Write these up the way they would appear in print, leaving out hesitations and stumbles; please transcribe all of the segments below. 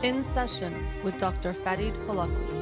In Session with Dr. Farid Holakouee.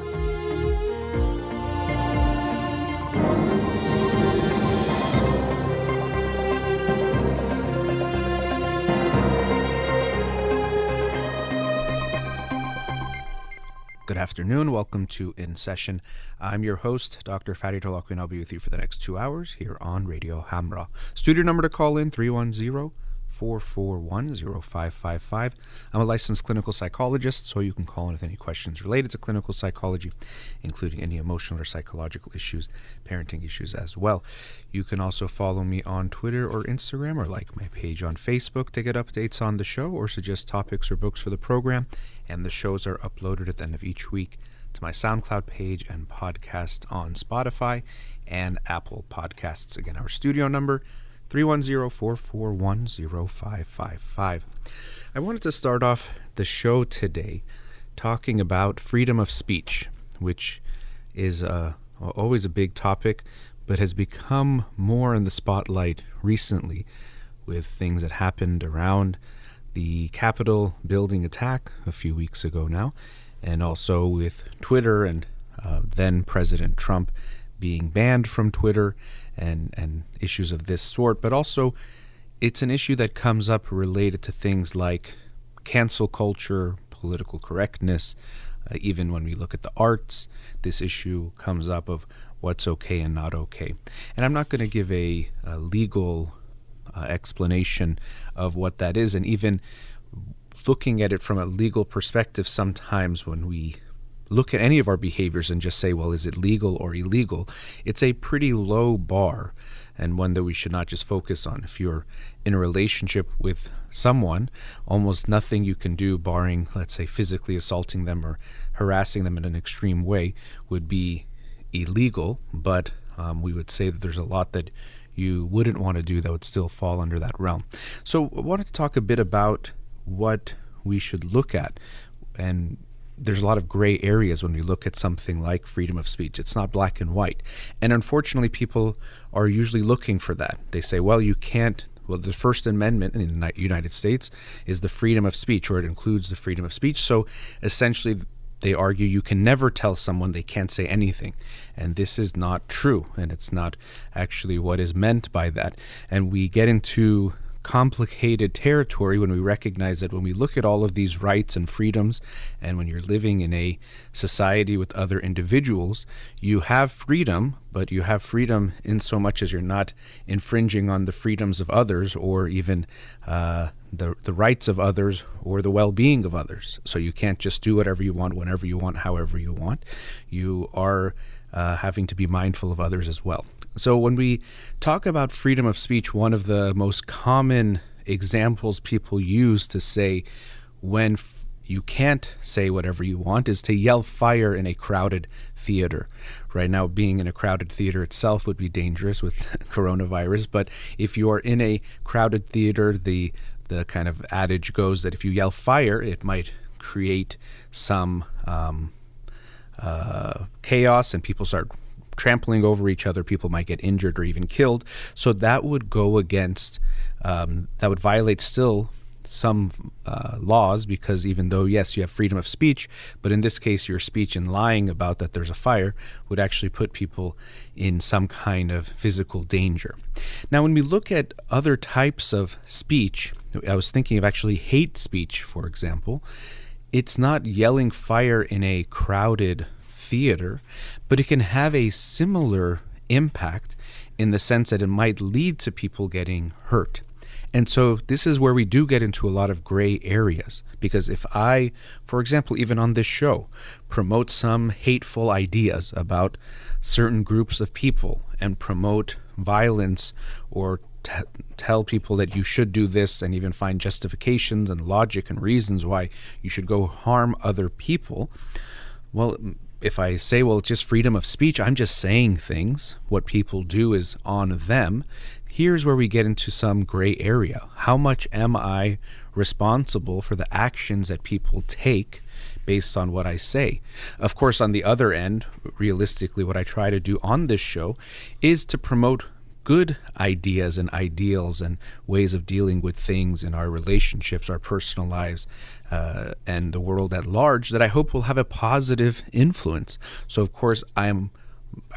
Good afternoon. Welcome to In Session. I'm your host, Dr. Farid Holakouee, and I'll be with you for the next 2 hours here on Radio Hamra. Studio number to call in, 310-441-0555. I'm a licensed clinical psychologist, so you can call in with any questions related to clinical psychology, including any emotional or psychological issues, parenting issues as well. You can also follow me on Twitter or Instagram, or like my page on Facebook to get updates on the show or suggest topics or books for the program. And the shows are uploaded at the end of each week to my SoundCloud page and podcast on Spotify and Apple Podcasts. Again, our studio number, 310-441-0555. I wanted to start off the show today talking about freedom of speech, which is always a big topic, but has become more in the spotlight recently with things that happened around the Capitol building attack a few weeks ago now, and also with Twitter and then President Trump being banned from Twitter and issues of this sort. But also it's an issue that comes up related to things like cancel culture, political correctness. Even when we look at the arts, this issue comes up of what's okay and not okay. And I'm not going to give a legal explanation of what that is, and even looking at it from a legal perspective, sometimes when we look at any of our behaviors and just say, well, is it legal or illegal, it's a pretty low bar, and one that we should not just focus on. If you're in a relationship with someone, almost nothing you can do, barring, let's say, physically assaulting them or harassing them in an extreme way, would be illegal, but we would say that there's a lot that you wouldn't want to do that would still fall under that realm. So I wanted to talk a bit about what we should look at. And there's a lot of gray areas when we look at something like freedom of speech. It's not black and white. And unfortunately, people are usually looking for that. They say, well, you can't. Well, the First Amendment in the United States is the freedom of speech, or it includes the freedom of speech. So essentially, they argue you can never tell someone they can't say anything. And this is not true. And it's not actually what is meant by that. And we get into complicated territory when we recognize that when we look at all of these rights and freedoms, and when you're living in a society with other individuals, you have freedom, but you have freedom in so much as you're not infringing on the freedoms of others, or even the rights of others, or the well-being of others. So you can't just do whatever you want, whenever you want, however you want. You are having to be mindful of others as well. So when we talk about freedom of speech, one of the most common examples people use to say when you can't say whatever you want is to yell fire in a crowded theater. Right now, being in a crowded theater itself would be dangerous with coronavirus, but if you are in a crowded theater, the kind of adage goes that if you yell fire, it might create some chaos, and people start trampling over each other. People might get injured or even killed. So that would go against, that would violate still some laws, because even though, yes, you have freedom of speech, but in this case, your speech in lying about that there's a fire would actually put people in some kind of physical danger. Now, when we look at other types of speech, I was thinking of actually hate speech, for example. It's not yelling fire in a crowded theater, but it can have a similar impact in the sense that it might lead to people getting hurt. And so this is where we do get into a lot of gray areas, because if I, for example, even on this show, promote some hateful ideas about certain groups of people and promote violence, or tell people that you should do this, and even find justifications and logic and reasons why you should go harm other people, well, if I say, well, it's just freedom of speech, I'm just saying things. What people do is on them. Here's where we get into some gray area. How much am I responsible for the actions that people take based on what I say? Of course, on the other end, realistically, what I try to do on this show is to promote good ideas and ideals and ways of dealing with things in our relationships, our personal lives, and the world at large that I hope will have a positive influence. So of course I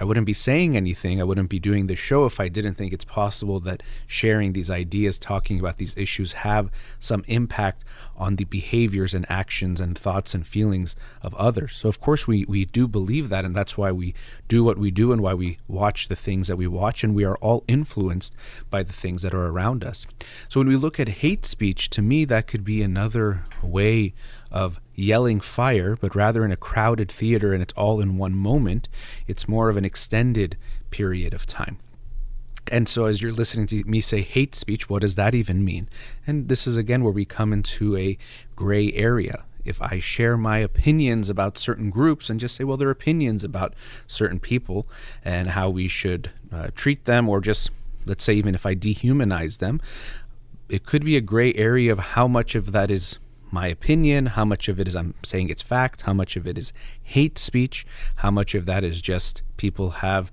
wouldn't be saying anything, I wouldn't be doing this show if I didn't think it's possible that sharing these ideas, talking about these issues, have some impact on the behaviors and actions and thoughts and feelings of others. So of course we do believe that, and that's why we do what we do and why we watch the things that we watch, and we are all influenced by the things that are around us. So when we look at hate speech, to me that could be another way of yelling fire, but rather in a crowded theater, and it's all in one moment. It's more of an extended period of time. And so as you're listening to me say hate speech, what does that even mean? And this is again where we come into a gray area. If I share my opinions about certain groups and just say, well, they're opinions about certain people and how we should treat them, or just, let's say, even if I dehumanize them, it could be a gray area of how much of that is my opinion, how much of it is I'm saying it's fact, how much of it is hate speech, how much of that is just people have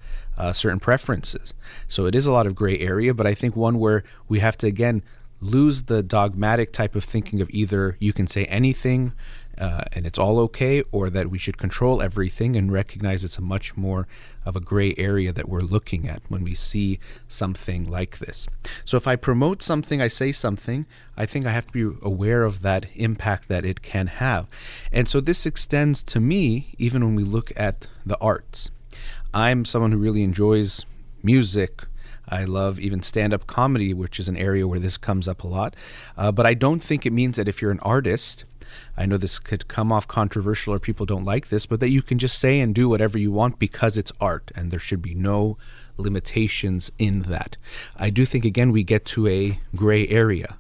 certain preferences. So it is a lot of gray area, but I think one where we have to, again, lose the dogmatic type of thinking of either you can say anything and it's all okay, or that we should control everything, and recognize it's a much more of a gray area that we're looking at when we see something like this. So if I promote something, I say something, I think I have to be aware of that impact that it can have. And so this extends to me even when we look at the arts. I'm someone who really enjoys music. I love even stand-up comedy, which is an area where this comes up a lot. But I don't think it means that if you're an artist, I know this could come off controversial or people don't like this, but that you can just say and do whatever you want because it's art, and there should be no limitations in that. I do think, again, we get to a gray area.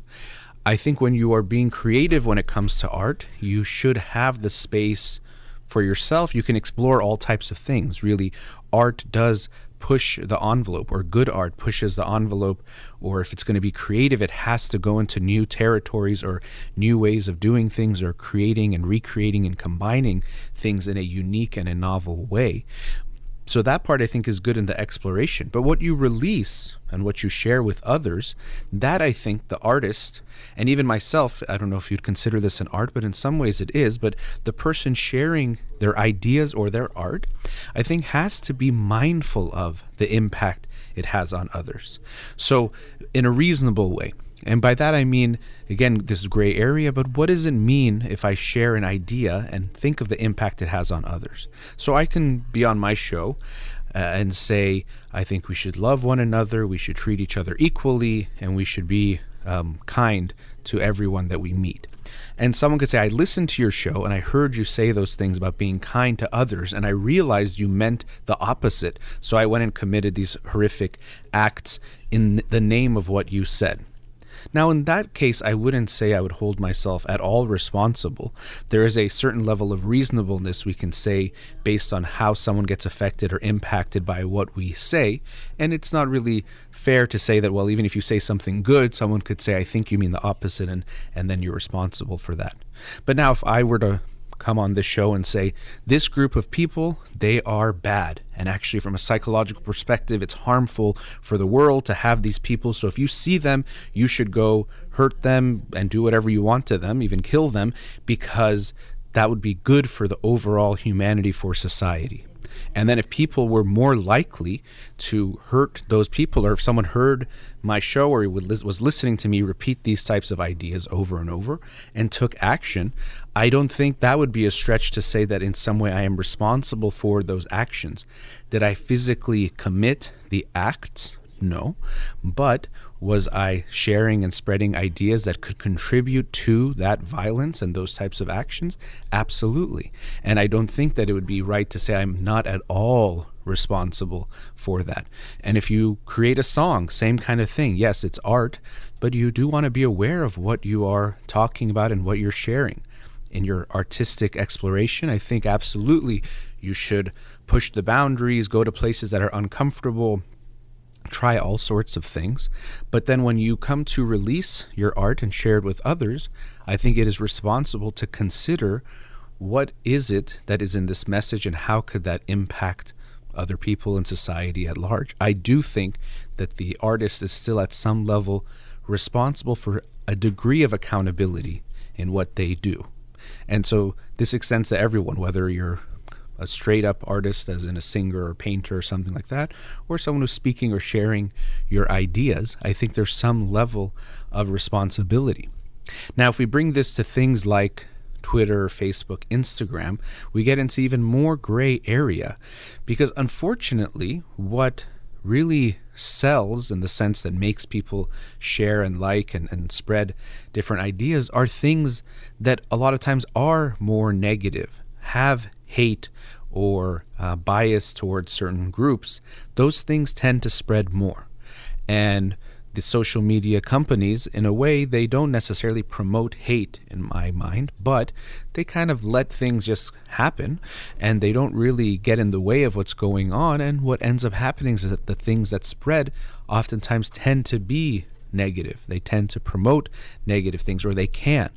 I think when you are being creative when it comes to art, you should have the space for yourself. You can explore all types of things. Really, art does push the envelope, or good art pushes the envelope, or if it's going to be creative, it has to go into new territories or new ways of doing things, or creating and recreating and combining things in a unique and a novel way. So that part I think is good in the exploration. But what you release and what you share with others, that I think the artist, and even myself, I don't know if you'd consider this an art, but in some ways it is, but the person sharing their ideas or their art, I think has to be mindful of the impact it has on others. So in a reasonable way. And by that I mean, again, this is gray area, but what does it mean if I share an idea and think of the impact it has on others? So I can be on my show and say, I think we should love one another, we should treat each other equally, and we should be kind to everyone that we meet. And someone could say, I listened to your show and I heard you say those things about being kind to others, and I realized you meant the opposite. So I went and committed these horrific acts in the name of what you said. Now, in that case, I wouldn't say I would hold myself at all responsible. There is a certain level of reasonableness we can say based on how someone gets affected or impacted by what we say. And it's not really fair to say that, well, even if you say something good, someone could say, I think you mean the opposite, and then you're responsible for that. But now, if I were to come on this show and say, this group of people, they are bad. And actually, from a psychological perspective, it's harmful for the world to have these people. So if you see them, you should go hurt them and do whatever you want to them, even kill them, because that would be good for the overall humanity, for society. And then if people were more likely to hurt those people, or if someone heard my show or was listening to me repeat these types of ideas over and over and took action, I don't think that would be a stretch to say that in some way I am responsible for those actions. Did I physically commit the acts? No. But was I sharing and spreading ideas that could contribute to that violence and those types of actions? Absolutely. And I don't think that it would be right to say I'm not at all responsible for that. And if you create a song, same kind of thing. Yes, it's art, but you do want to be aware of what you are talking about and what you're sharing. In your artistic exploration, I think absolutely you should push the boundaries, go to places that are uncomfortable, try all sorts of things. But then when you come to release your art and share it with others, I think it is responsible to consider what is it that is in this message and how could that impact other people in society at large. I do think that the artist is still at some level responsible for a degree of accountability in what they do. And so this extends to everyone, whether you're a straight up artist, as in a singer or painter or something like that, or someone who's speaking or sharing your ideas. I think there's some level of responsibility. Now, if we bring this to things like Twitter, Facebook, Instagram, we get into even more gray area, because unfortunately, what really sells, in the sense that makes people share and like and spread different ideas, are things that a lot of times are more negative, have hate or bias towards certain groups. Those things tend to spread more. And the social media companies, in a way, they don't necessarily promote hate in my mind, but they kind of let things just happen, and they don't really get in the way of what's going on. And what ends up happening is that the things that spread oftentimes tend to be negative. They tend to promote negative things, or they can.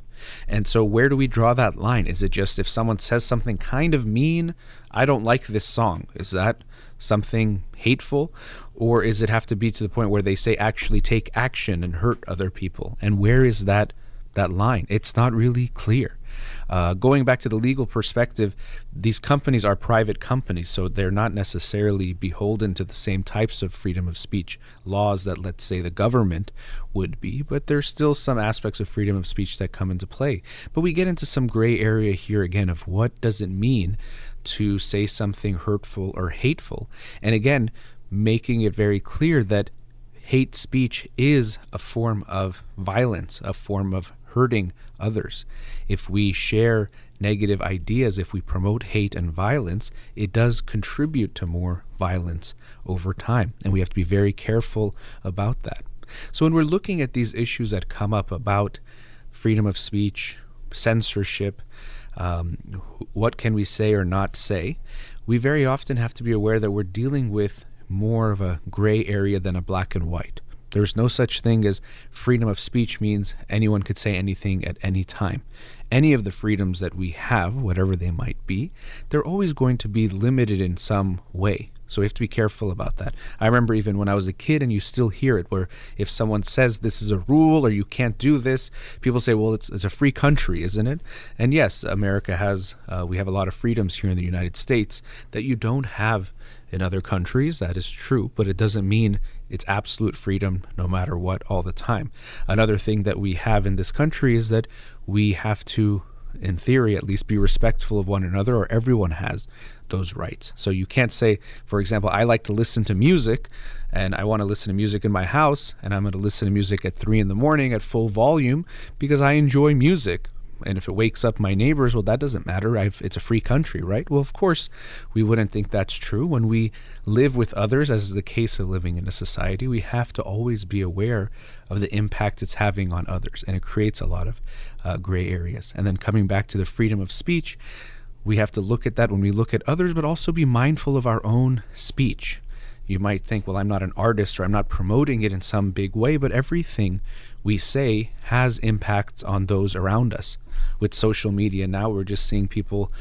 And so where do we draw that line? Is it just if someone says something kind of mean, I don't like this song, is that something hateful? Or is it have to be to the point where they say actually take action and hurt other people? And where is that line? It's not really clear. Going back to the legal perspective, these companies are private companies, so they're not necessarily beholden to the same types of freedom of speech laws that, let's say, the government would be, but there's still some aspects of freedom of speech that come into play. But we get into some gray area here again of what does it mean to say something hurtful or hateful. And again, making it very clear that hate speech is a form of violence, a form of hurting others. If we share negative ideas, if we promote hate and violence, it does contribute to more violence over time. And we have to be very careful about that. So when we're looking at these issues that come up about freedom of speech, censorship, what can we say or not say, we very often have to be aware that we're dealing with more of a gray area than a black and white. There's no such thing as freedom of speech means anyone could say anything at any time. Any of the freedoms that we have, whatever they might be, they're always going to be limited in some way. So we have to be careful about that. I remember even when I was a kid, and you still hear it, where if someone says this is a rule or you can't do this, people say, well, it's a free country, isn't it? And yes, America has, we have a lot of freedoms here in the United States that you don't have in other countries. That is true, but it doesn't mean it's absolute freedom no matter what all the time. Another thing that we have in this country is that we have to, in theory at least, be respectful of one another, or everyone has those rights. So you can't say, for example, I like to listen to music and I want to listen to music in my house, and I'm going to listen to music at 3 a.m. at full volume because I enjoy music. And if it wakes up my neighbors, well, that doesn't matter. It's a free country, right? Well, of course, we wouldn't think that's true. When we live with others, as is the case of living in a society, we have to always be aware of the impact it's having on others. And it creates a lot of gray areas. And then coming back to the freedom of speech, we have to look at that when we look at others, but also be mindful of our own speech. You might think, well, I'm not an artist or I'm not promoting it in some big way, but everything we say has impacts on those around us. With social media now, we're just seeing people,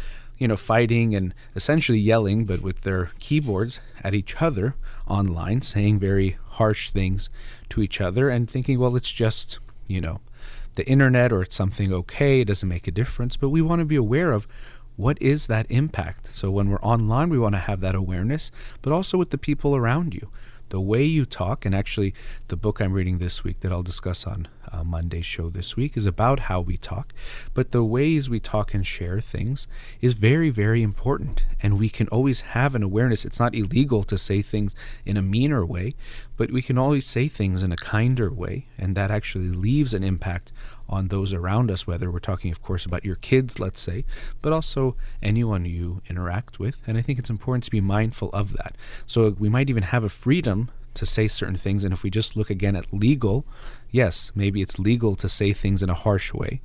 fighting and essentially yelling, but with their keyboards at each other online, saying very harsh things to each other and thinking, well, it's just, the internet, or it's something okay, it doesn't make a difference. But we want to be aware of what is that impact. So when we're online, we want to have that awareness, but also with the people around you. The way you talk, and actually the book I'm reading this week that I'll discuss on Monday's show this week is about how we talk, but the ways we talk and share things is very, very important. And we can always have an awareness. It's not illegal to say things in a meaner way, but we can always say things in a kinder way, and that actually leaves an impact on those around us, whether we're talking, of course, about your kids, let's say, but also anyone you interact with. And I think it's important to be mindful of that. So we might even have a freedom to say certain things. And if we just look again at legal, yes, maybe it's legal to say things in a harsh way.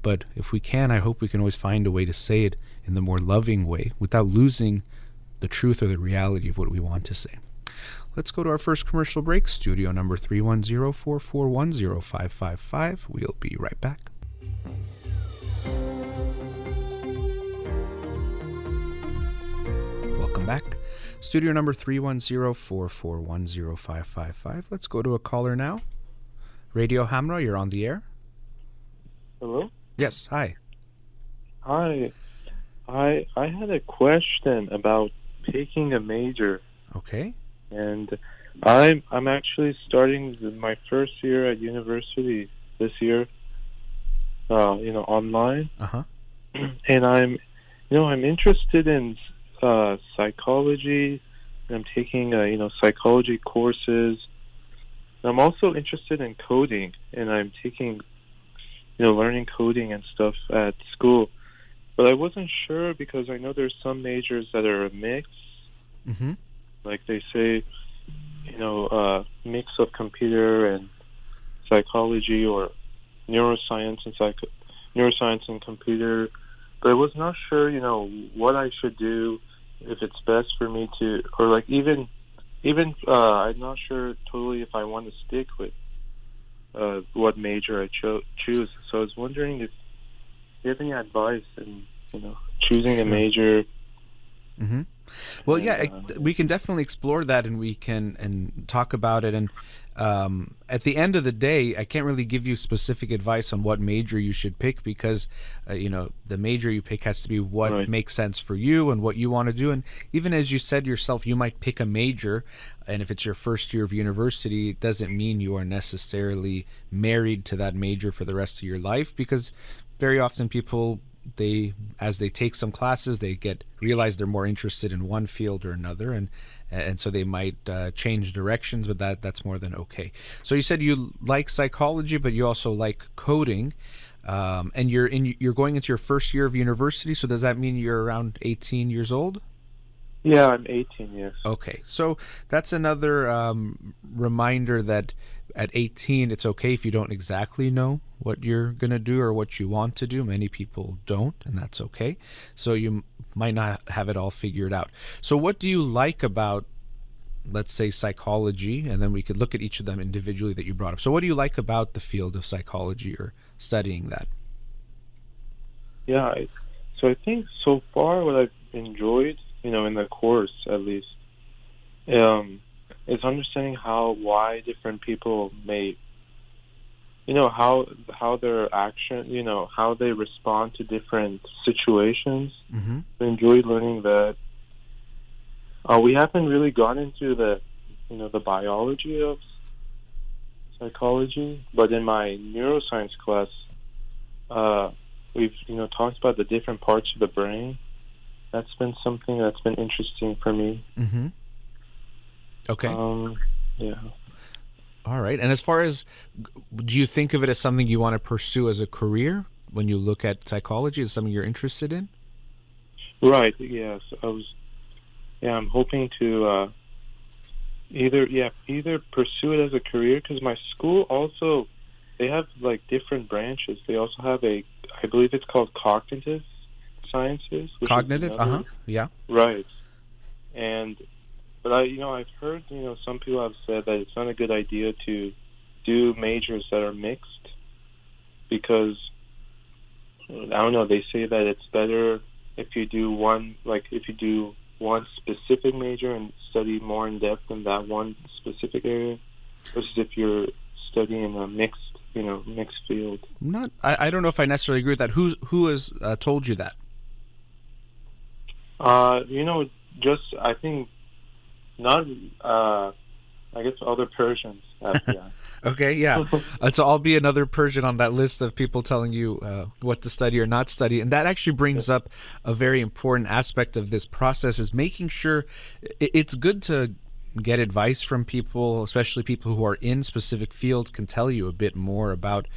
But if we can, I hope we can always find a way to say it in the more loving way without losing the truth or the reality of what we want to say. Let's go to our first commercial break. Studio number 310-441-0555. We'll be right back. Welcome back. Studio number 310-441-0555. Let's go to a caller now. Radio Hamra, you're on the air. Hello? Yes, hi. Hi. I had a question about picking a major, Okay. and I'm actually starting my first year at university this year, online, Uh-huh. and I'm interested in psychology, and I'm taking psychology courses. I'm also interested in coding, and I'm taking learning coding and stuff at school. But I wasn't sure because I know there's some majors that are a mix. Mm-hmm. Like they say, mix of computer and psychology, or neuroscience and computer. But I was not sure, what I should do, if it's best for me to, or like even I'm not sure totally if I want to stick with what major I choose. So I was wondering if you have any advice in choosing a major. Mm-hmm. Well, And, yeah, we can definitely explore that, and we can talk about it. And at the end of the day, I can't really give you specific advice on what major you should pick because, the major you pick has to be what Right. makes sense for you and what you want to do. And even as you said yourself, you might pick a major, and if it's your first year of university, it doesn't mean you are necessarily married to that major for the rest of your life, because very often people, as they take some classes, they realize they're more interested in one field or another, and so they might change directions, but that's more than okay. So you said you like psychology, but you also like coding, and you're going into your first year of university. So does that mean you're around 18 years old? Yeah, I'm 18 years. Okay, so that's another reminder that at 18, it's okay if you don't exactly know what you're going to do or what you want to do. Many people don't, and that's okay. So you might not have it all figured out. So what do you like about, let's say, psychology? And then we could look at each of them individually that you brought up. So what do you like about the field of psychology or studying that? Yeah, so I think so far what I've enjoyed, in the course at least, is understanding why different people may, how their action, how they respond to different situations. Mm-hmm. I enjoyed learning that. We haven't really gone into the biology of psychology, but in my neuroscience class, we've talked about the different parts of the brain. That's been something that's been interesting for me. Mm-hmm. Okay. Yeah. All right. And as far as, do you think of it as something you want to pursue as a career when you look at psychology? Is it something you're interested in? Right. Yes. I'm hoping to either pursue it as a career, because my school also, they have like different branches. They also have I believe it's called cognitive sciences. Cognitive. Yeah. Right. But I've heard, some people have said that it's not a good idea to do majors that are mixed, because, I don't know, they say that it's better if you do one specific major and study more in depth in that one specific area, versus if you're studying a mixed field. I don't know if I necessarily agree with that. Who has told you that? I think not. I guess other Persians. Yeah. Okay, yeah. So I'll be another Persian on that list of people telling you what to study or not study. And that actually brings up a very important aspect of this process, is making sure it's good to get advice from people, especially people who are in specific fields, can tell you a bit more about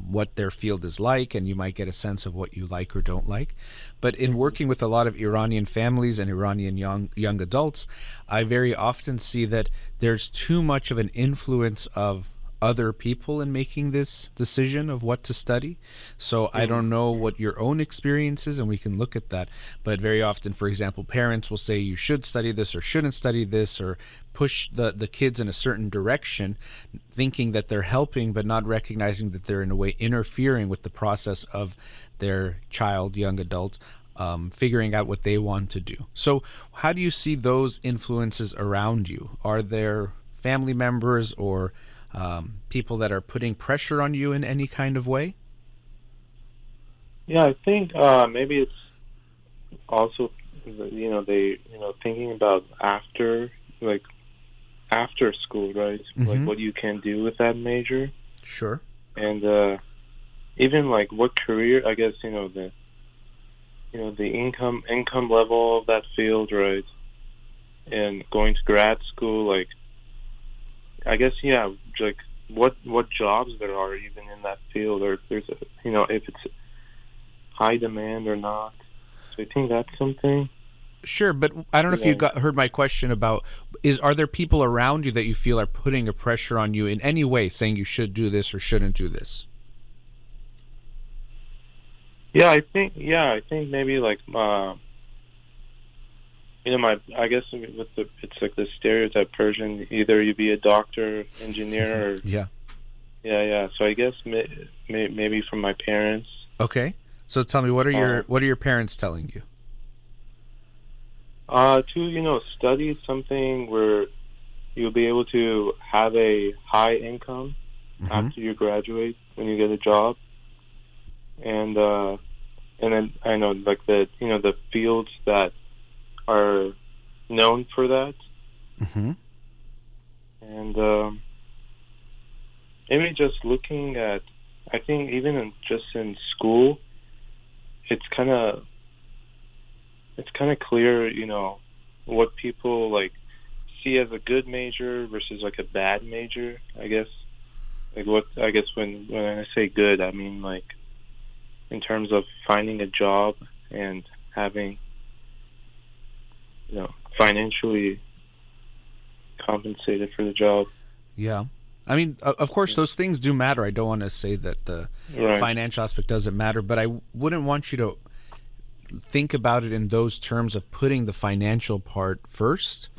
what their field is like, and you might get a sense of what you like or don't like. But in working with a lot of Iranian families and Iranian young adults, I very often see that there's too much of an influence of other people in making this decision of what to study. So I don't know what your own experience is, and we can look at that. But very often, for example, parents will say you should study this or shouldn't study this, or push the kids in a certain direction, thinking that they're helping, but not recognizing that they're in a way interfering with the process of their child, young adult, figuring out what they want to do. So how do you see those influences around you? Are there family members or people that are putting pressure on you in any kind of way? Yeah, I think maybe it's also, thinking about after school, right? Like what you can do with that major. Sure. And even like what career, I guess, the income level of that field, right? And going to grad school, like, I guess, yeah, like what jobs there are even in that field, or if there's if it's high demand or not. So I think that's something. Sure, but I don't know if you heard my question about are there people around you that you feel are putting a pressure on you in any way, saying you should do this or shouldn't do this? I think maybe like I guess it's like the stereotype Persian, either you be a doctor, engineer, or yeah. So I guess maybe from my parents. Okay, so tell me, what are your parents telling you? To study something where you'll be able to have a high income after you graduate, when you get a job, and then I know like the fields that are known for that, and maybe just looking at, I think even just in school, it's kind of clear, what people like see as a good major versus like a bad major, I guess. Like when I say good, I mean like in terms of finding a job and having, financially compensated for the job. Yeah. I mean, of course, those things do matter. I don't want to say that the financial aspect doesn't matter, but I wouldn't want you to think about it in those terms of putting the financial part first,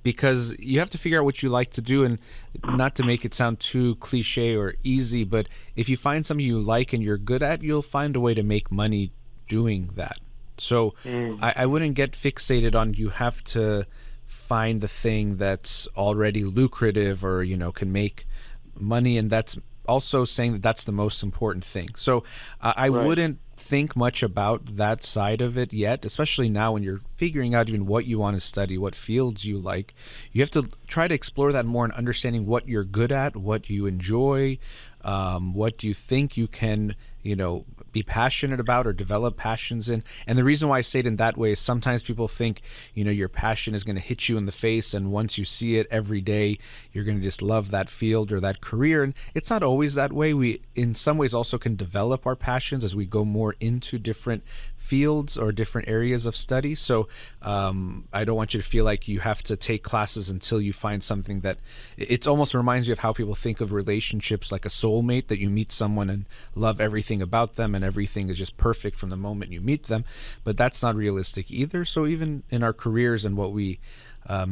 because you have to figure out what you like to do, and not to make it sound too cliche or easy, but if you find something you like and you're good at, you'll find a way to make money doing that. So I wouldn't get fixated on you have to find the thing that's already lucrative or can make money, and that's also saying that that's the most important thing. So I wouldn't think much about that side of it yet, especially now when you're figuring out even what you want to study, what fields you like. You have to try to explore that more and understanding what you're good at, what you enjoy, what you think you can, be passionate about or develop passions in. And the reason why I say it in that way is sometimes people think, your passion is going to hit you in the face, and once you see it every day, you're going to just love that field or that career. And it's not always that way. We, in some ways, also can develop our passions as we go more into different fields or different areas of study. So I don't want you to feel like you have to take classes until you find something that it almost reminds you of how people think of relationships, like a soulmate, that you meet someone and love everything about them and everything is just perfect from the moment you meet them. But that's not realistic either. So even in our careers and what we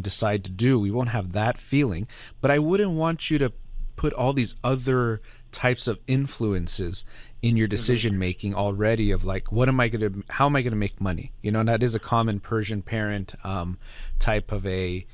decide to do, we won't have that feeling. But I wouldn't want you to put all these other types of influences in your decision making already, of like, how am I going to make money? And that is a common Persian parent type of a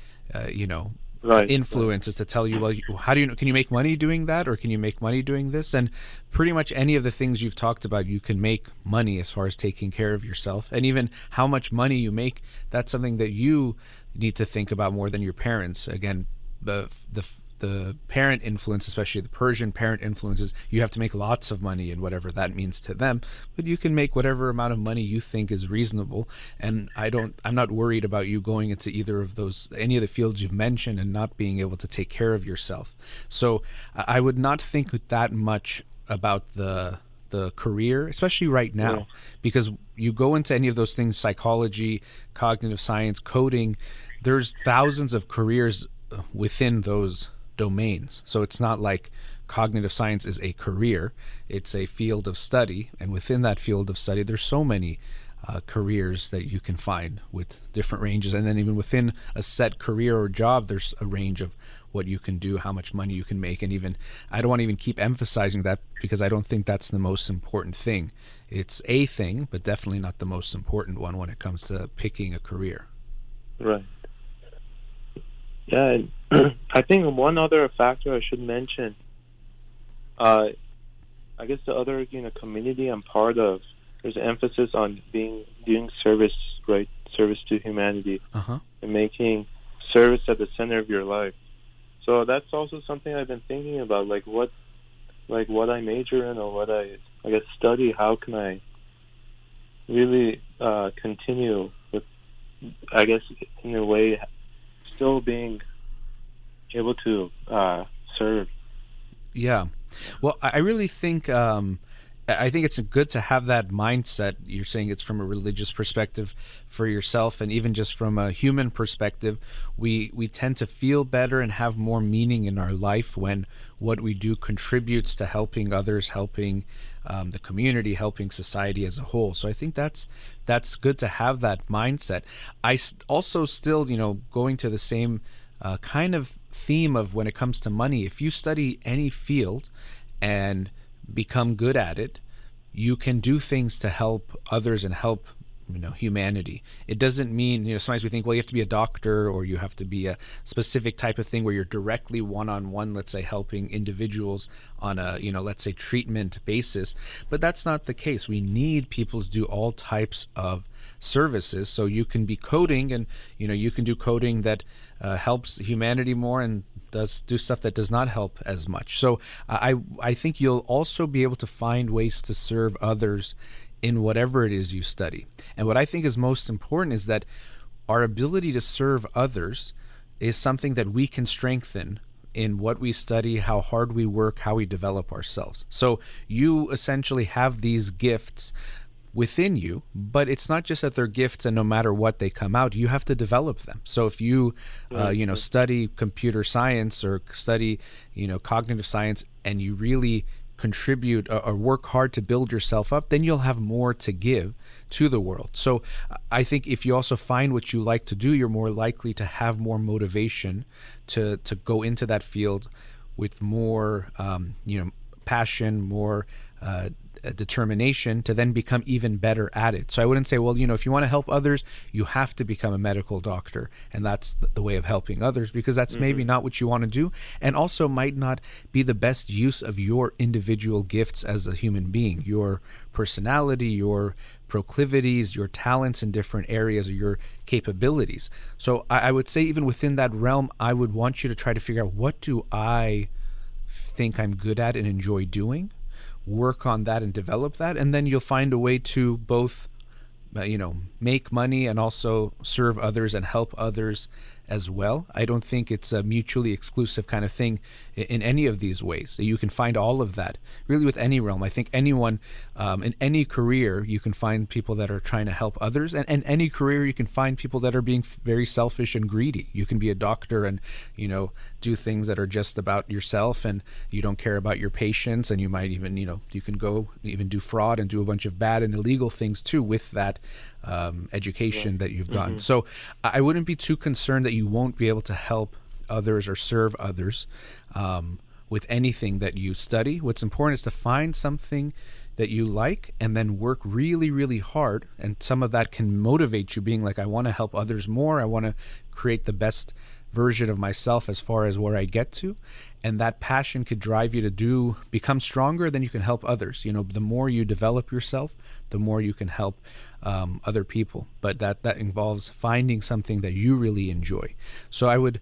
influence, is to tell you, well, can you make money doing that, or can you make money doing this? And pretty much any of the things you've talked about, you can make money as far as taking care of yourself. And even how much money you make, that's something that you need to think about more than your parents. Again, the parent influence, especially the Persian parent influences, you have to make lots of money, and whatever that means to them. But you can make whatever amount of money you think is reasonable. And I'm not worried about you going into any of the fields you've mentioned and not being able to take care of yourself. So I would not think that much about the career, especially right now, because you go into any of those things, psychology, cognitive science, coding, there's thousands of careers within those domains. So it's not like cognitive science is a career, it's a field of study, and within that field of study there's so many careers that you can find with different ranges. And then even within a set career or job, there's a range of what you can do, how much money you can make. And even, I don't want to even keep emphasizing that because I don't think that's the most important thing. It's a thing, but definitely not the most important one when it comes to picking a career. Right. Yeah, and I think one other factor I should mention, I guess the other community I'm part of, there's an emphasis on doing service, right? Service to humanity, and making service at the center of your life. So that's also something I've been thinking about, like what I major in or what I guess study. How can I really continue with, I guess in a way, still being able to serve. Yeah. Well, I really think I think it's good to have that mindset. You're saying it's from a religious perspective for yourself, and even just from a human perspective, we tend to feel better and have more meaning in our life when what we do contributes to helping others, helping the community, helping society as a whole. So I think that's good to have that mindset. I also still, going to the same kind of theme of when it comes to money, if you study any field and become good at it, you can do things to help others and help humanity. It doesn't mean, sometimes we think, well, you have to be a doctor or you have to be a specific type of thing where you're directly one-on-one, let's say, helping individuals on a, let's say, treatment basis. But that's not the case. We need people to do all types of services. So you can be coding and, you can do coding that helps humanity more and does do stuff that does not help as much. So I think you'll also be able to find ways to serve others in whatever it is you study. And what I think is most important is that our ability to serve others is something that we can strengthen in what we study, how hard we work, how we develop ourselves. So you essentially have these gifts within you, but it's not just that they're gifts and no matter what they come out, you have to develop them. So if you study computer science or study cognitive science and you really contribute or work hard to build yourself up, then you'll have more to give to the world. So I think if you also find what you like to do, you're more likely to have more motivation to go into that field with more passion, more determination to then become even better at it. So I wouldn't say, well, if you want to help others, you have to become a medical doctor and that's the way of helping others, because that's maybe not what you want to do, and also might not be the best use of your individual gifts as a human being, your personality, your proclivities, your talents in different areas, or your capabilities. So I would say even within that realm, I would want you to try to figure out, what do I think I'm good at and enjoy doing? Work on that and develop that, and then you'll find a way to both make money and also serve others and help others as well. I don't think it's a mutually exclusive kind of thing in any of these ways. So you can find all of that really with any realm. I think anyone in any career, you can find people that are trying to help others, and in any career you can find people that are being very selfish and greedy. You can be a doctor and do things that are just about yourself and you don't care about your patients, and you might even you can go even do fraud and do a bunch of bad and illegal things too with that education that you've gotten. So I wouldn't be too concerned that you won't be able to help others or serve others with anything that you study. What's important is to find something that you like and then work really, really hard. And some of that can motivate you, being like, I want to help others more. I want to create the best version of myself as far as where I get to. And that passion could drive you to become stronger, then you can help others. The more you develop yourself, the more you can help other people. But that involves finding something that you really enjoy. So I would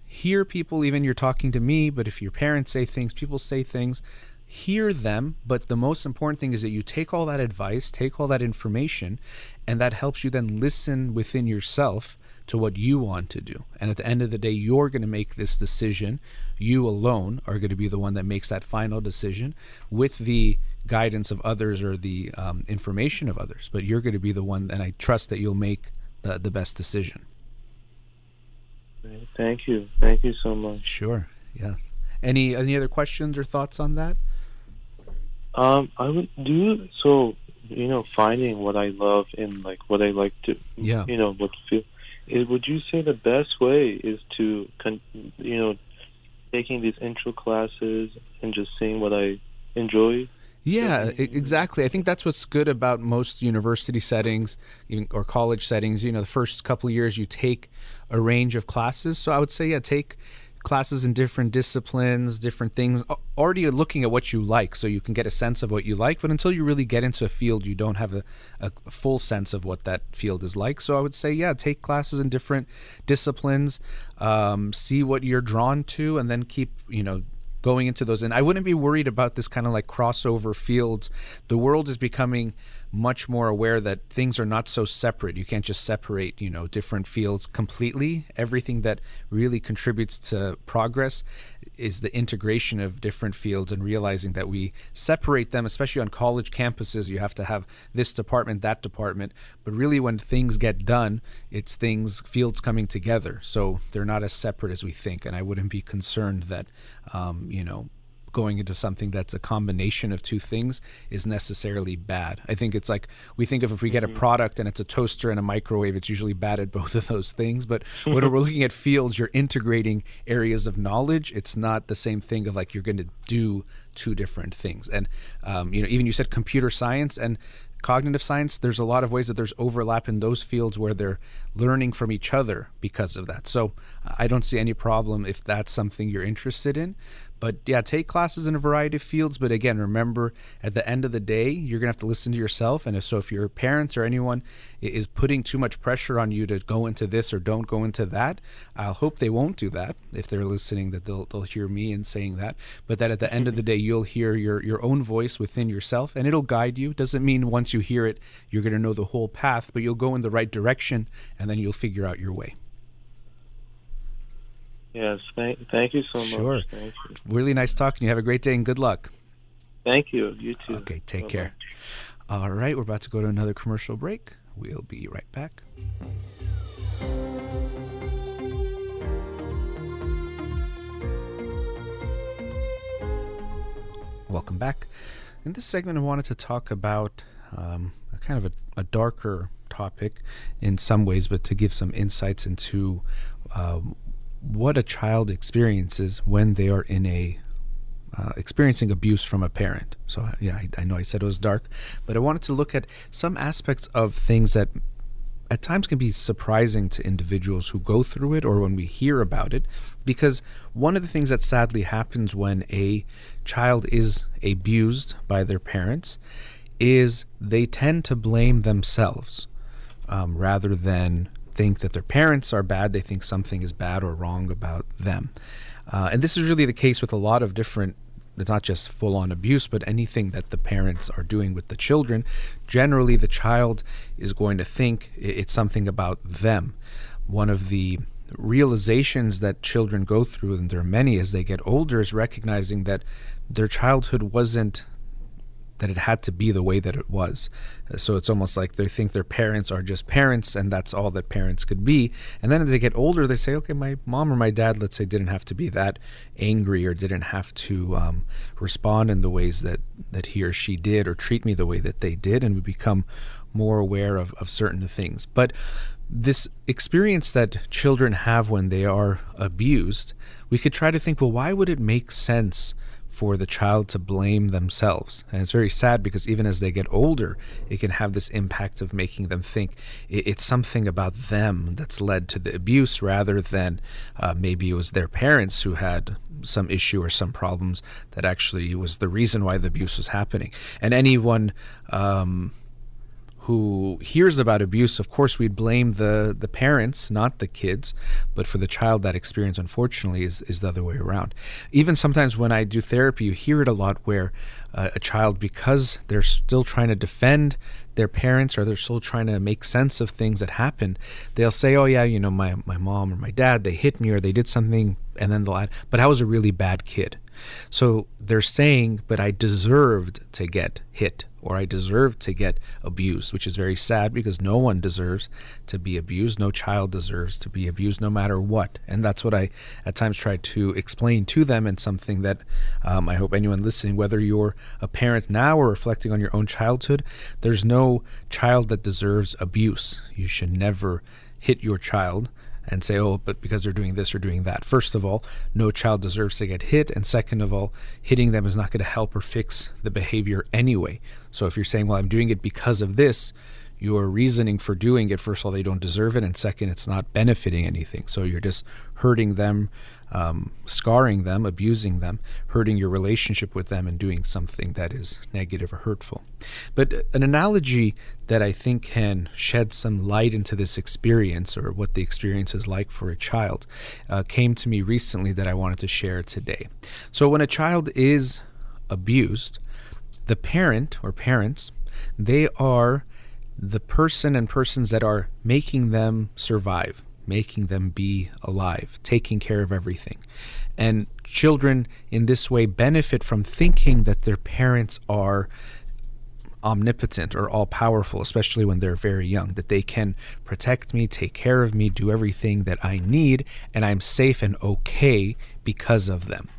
hear people, even you're talking to me, but if your parents say things, people say things, hear them. But the most important thing is that you take all that advice, take all that information, and that helps you then listen within yourself to what you want to do. And at the end of the day, you're going to make this decision. You alone are going to be the one that makes that final decision with the guidance of others or the information of others. But you're going to be the one, and I trust that you'll make the best decision. Thank you. Thank you so much. Sure. Yeah. Any other questions or thoughts on that? I would do. So finding what I love and like what I like to, Yeah. what feel. Would you say the best way is to, taking these intro classes and just seeing what I enjoy? Yeah, exactly. I think that's what's good about most university settings or college settings. The first couple of years you take a range of classes. So I would say, yeah, take classes in different disciplines, different things, already looking at what you like so you can get a sense of what you like. But until you really get into a field, you don't have a full sense of what that field is like. So I would say, yeah, take classes in different disciplines, see what you're drawn to, and then keep, going into those. And I wouldn't be worried about this kind of like crossover fields. The world is becoming much more aware that things are not so separate. You can't just separate, different fields completely. Everything that really contributes to progress is the integration of different fields and realizing that we separate them, especially on college campuses. You have to have this department, that department. But really when things get done, it's fields coming together. So they're not as separate as we think. And I wouldn't be concerned that, going into something that's a combination of two things is necessarily bad. I think it's like we think of if we get a product and it's a toaster and a microwave, it's usually bad at both of those things. But when we're looking at fields, you're integrating areas of knowledge. It's not the same thing of like you're going to do two different things. And, even you said computer science and cognitive science, there's a lot of ways that there's overlap in those fields where they're learning from each other because of that. So I don't see any problem if that's something you're interested in. But yeah, take classes in a variety of fields. But again, remember, at the end of the day, you're going to have to listen to yourself. And if your parents or anyone is putting too much pressure on you to go into this or don't go into that, I'll hope they won't do that. If they're listening, that they'll hear me in saying that. But that at the end of the day, you'll hear your own voice within yourself, and it'll guide you. Doesn't mean once you hear it, you're going to know the whole path, but you'll go in the right direction, and then you'll figure out your way. Yes, thank you so much. Sure. Thank you. Really nice talking to you. Have a great day and good luck. Thank you. You too. Okay, take Bye-bye. care. All right, we're about to go to another commercial break. We'll be right back. Welcome back. In this segment, I wanted to talk about a kind of a darker topic in some ways, but to give some insights into what a child experiences when they are in experiencing abuse from a parent. So yeah, I know I said it was dark, but I wanted to look at some aspects of things that at times can be surprising to individuals who go through it or when we hear about it, because one of the things that sadly happens when a child is abused by their parents is they tend to blame themselves rather than think that their parents are bad. They think something is bad or wrong about them. And this is really the case with a lot of different, it's not just full-on abuse, but anything that the parents are doing with the children. Generally, the child is going to think it's something about them. One of the realizations that children go through, and there are many as they get older, is recognizing that their childhood wasn't that it had to be the way that it was. So it's almost like they think their parents are just parents and that's all that parents could be. And then as they get older, they say, okay, my mom or my dad, let's say, didn't have to be that angry or didn't have to respond in the ways that he or she did or treat me the way that they did. And we become more aware of certain things. But this experience that children have when they are abused, we could try to think, well, why would it make sense for the child to blame themselves? And it's very sad because even as they get older, it can have this impact of making them think it's something about them that's led to the abuse rather than maybe it was their parents who had some issue or some problems that actually was the reason why the abuse was happening. And anyone who hears about abuse, of course, we'd blame the parents, not the kids. But for the child, that experience, unfortunately, is the other way around. Even sometimes when I do therapy, you hear it a lot where a child, because they're still trying to defend their parents or they're still trying to make sense of things that happen, they'll say, oh, yeah, my mom or my dad, they hit me or they did something, and then they'll add, but I was a really bad kid. So they're saying, but I deserved to get hit, or I deserve to get abused, which is very sad because no one deserves to be abused. No child deserves to be abused, no matter what. And that's what I at times try to explain to them, and something that I hope anyone listening, whether you're a parent now or reflecting on your own childhood, there's no child that deserves abuse. You should never hit your child and say, oh, but because they're doing this or doing that. First of all, no child deserves to get hit. And second of all, hitting them is not going to help or fix the behavior anyway. So if you're saying, well, I'm doing it because of this, your reasoning for doing it, first of all, they don't deserve it. And second, it's not benefiting anything. So you're just hurting them, scarring them, abusing them, hurting your relationship with them, and doing something that is negative or hurtful. But an analogy that I think can shed some light into this experience, or what the experience is like for a child, came to me recently that I wanted to share today. So when a child is abused, the parent or parents, they are the person and persons that are making them survive, making them be alive, taking care of everything. And children in this way benefit from thinking that their parents are omnipotent or all-powerful, especially when they're very young, that they can protect me, take care of me, do everything that I need, and I'm safe and okay because of them.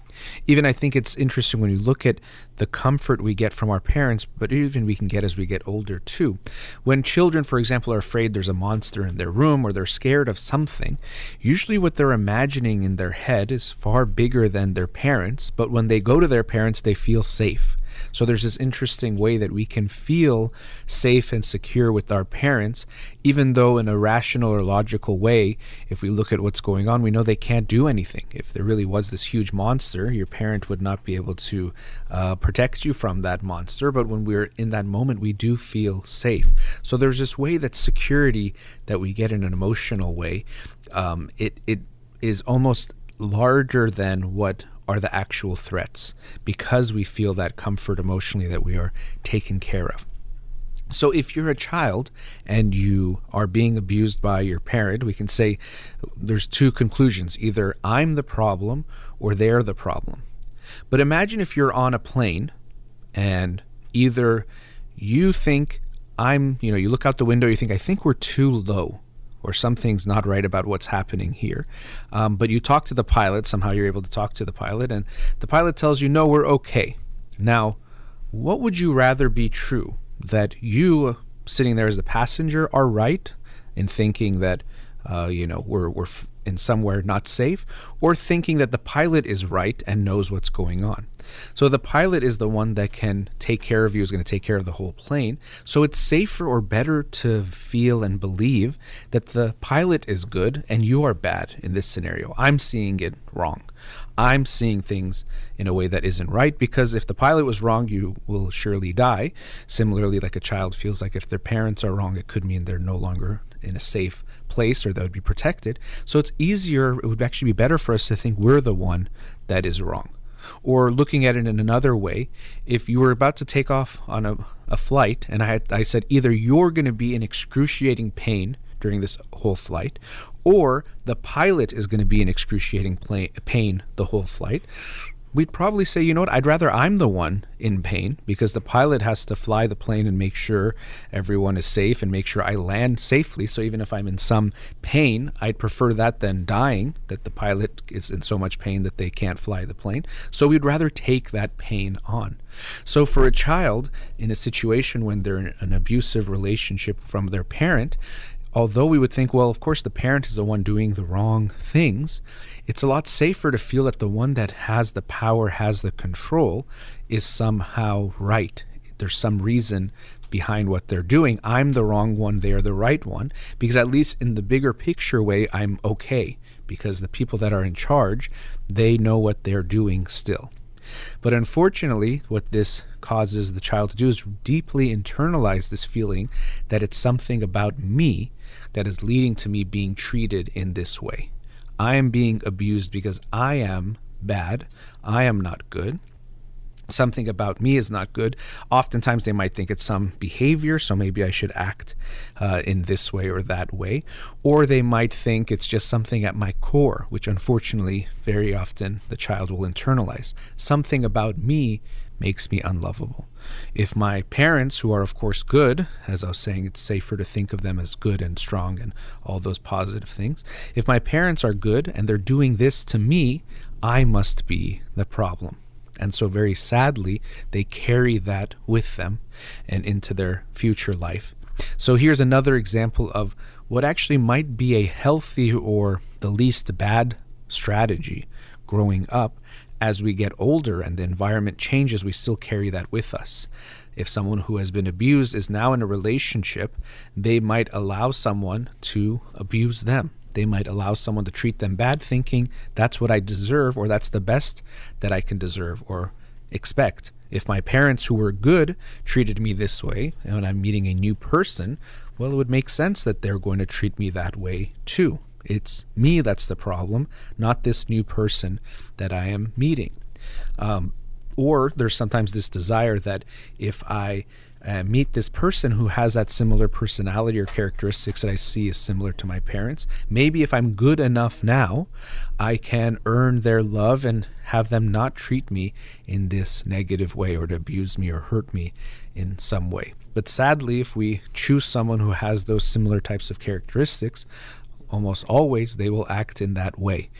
Even I think it's interesting when you look at the comfort we get from our parents, but even we can get as we get older too. When children, for example, are afraid there's a monster in their room, or they're scared of something, usually what they're imagining in their head is far bigger than their parents, but when they go to their parents, they feel safe. So there's this interesting way that we can feel safe and secure with our parents, even though in a rational or logical way, if we look at what's going on, we know they can't do anything. If there really was this huge monster, your parent would not be able to protect you from that monster. But when we're in that moment, we do feel safe. So there's this way that security that we get in an emotional way, it is almost larger than what are the actual threats, because we feel that comfort emotionally that we are taken care of. So if you're a child and you are being abused by your parent, we can say there's two conclusions. Either I'm the problem or they're the problem. But imagine if you're on a plane and either you think you look out the window, you think, I think we're too low, or something's not right about what's happening here. But you talk to the pilot, somehow you're able to talk to the pilot, and the pilot tells you, no, we're okay. Now, what would you rather be true? That you, sitting there as the passenger, are right in thinking that, we're in somewhere not safe, or thinking that the pilot is right and knows what's going on? So the pilot is the one that can take care of you, is going to take care of the whole plane. So it's safer or better to feel and believe that the pilot is good and you are bad in this scenario. I'm seeing it wrong. I'm seeing things in a way that isn't right, because if the pilot was wrong, you will surely die. Similarly, like a child feels like if their parents are wrong, it could mean they're no longer in a safe place or they would be protected. So it's easier, it would actually be better for us to think we're the one that is wrong. Or looking at it in another way, if you were about to take off on a flight, and I said either you're going to be in excruciating pain during this whole flight, or the pilot is going to be in excruciating pain the whole flight, we'd probably say, you know what, I'd rather I'm the one in pain, because the pilot has to fly the plane and make sure everyone is safe and make sure I land safely. So even if I'm in some pain, I'd prefer that than dying, that the pilot is in so much pain that they can't fly the plane. So we'd rather take that pain on. So for a child in a situation when they're in an abusive relationship from their parent, although we would think, well, of course, the parent is the one doing the wrong things, it's a lot safer to feel that the one that has the power, has the control, is somehow right. There's some reason behind what they're doing. I'm the wrong one, they're the right one, because at least in the bigger picture way, I'm okay, because the people that are in charge, they know what they're doing still. But unfortunately, what this causes the child to do is deeply internalize this feeling that it's something about me that is leading to me being treated in this way. I am being abused because I am bad, I am not good, something about me is not good. Oftentimes they might think it's some behavior, so maybe I should act in this way or that way. Or they might think it's just something at my core, which unfortunately very often the child will internalize. Something about me makes me unlovable. If my parents, who are of course good, as I was saying, it's safer to think of them as good and strong and all those positive things. If my parents are good and they're doing this to me, I must be the problem. And so very sadly, they carry that with them and into their future life. So here's another example of what actually might be a healthy or the least bad strategy growing up. As we get older and the environment changes, we still carry that with us. If someone who has been abused is now in a relationship, they might allow someone to abuse them. They might allow someone to treat them bad, thinking that's what I deserve, or that's the best that I can deserve or expect. If my parents who were good treated me this way, and when I'm meeting a new person, well, it would make sense that they're going to treat me that way too. It's me that's the problem, not this new person that I am meeting. Or there's sometimes this desire that if I meet this person who has that similar personality or characteristics that I see is similar to my parents, maybe if I'm good enough now, I can earn their love and have them not treat me in this negative way or to abuse me or hurt me in some way. But sadly, if we choose someone who has those similar types of characteristics, almost always they will act in that way.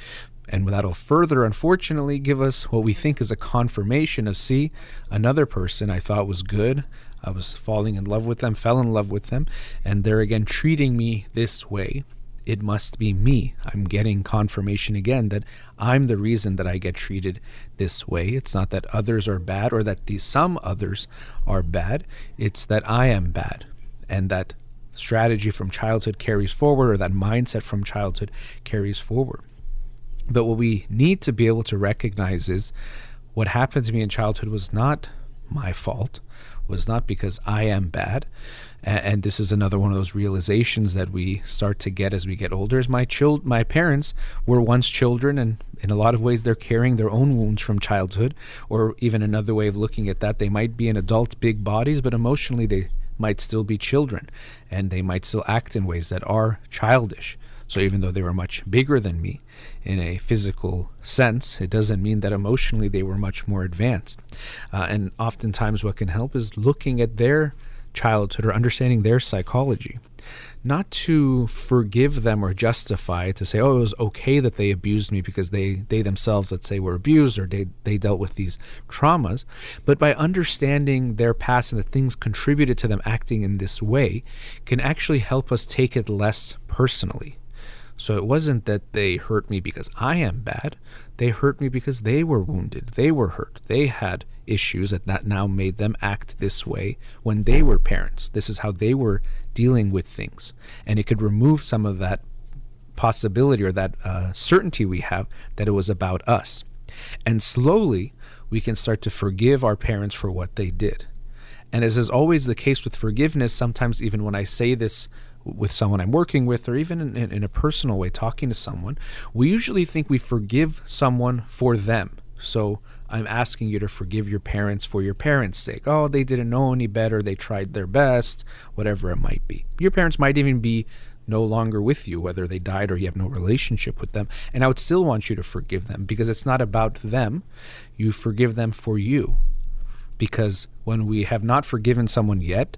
And that'll further, unfortunately, give us what we think is a confirmation of, see, another person I thought was good, I was falling in love with them, fell in love with them, and they're again treating me this way. It must be me. I'm getting confirmation again that I'm the reason that I get treated this way. It's not that others are bad or that some others are bad. It's that I am bad. And that strategy from childhood carries forward, or that mindset from childhood carries forward. But what we need to be able to recognize is what happened to me in childhood was not my fault, was not because I am bad. And this is another one of those realizations that we start to get as we get older. Is my parents were once children, and in a lot of ways they're carrying their own wounds from childhood. Or even another way of looking at that, they might be in adult big bodies, but emotionally they might still be children, and they might still act in ways that are childish. So even though they were much bigger than me in a physical sense, it doesn't mean that emotionally they were much more advanced. And oftentimes what can help is looking at their childhood or understanding their psychology. Not to forgive them or justify, to say, oh, it was okay that they abused me because they themselves, let's say, were abused, or they dealt with these traumas, but by understanding their past and the things contributed to them acting in this way can actually help us take it less personally. So it wasn't that they hurt me because I am bad. They hurt me because they were wounded. They were hurt. They had issues that now made them act this way when they were parents. This is how they were dealing with things. And it could remove some of that possibility or that certainty we have that it was about us. And slowly we can start to forgive our parents for what they did. And as is always the case with forgiveness, sometimes even when I say this with someone I'm working with, or even in a personal way, talking to someone, we usually think we forgive someone for them. So I'm asking you to forgive your parents for your parents' sake. Oh, they didn't know any better. They tried their best, whatever it might be. Your parents might even be no longer with you, whether they died or you have no relationship with them. And I would still want you to forgive them, because it's not about them. You forgive them for you. Because when we have not forgiven someone yet,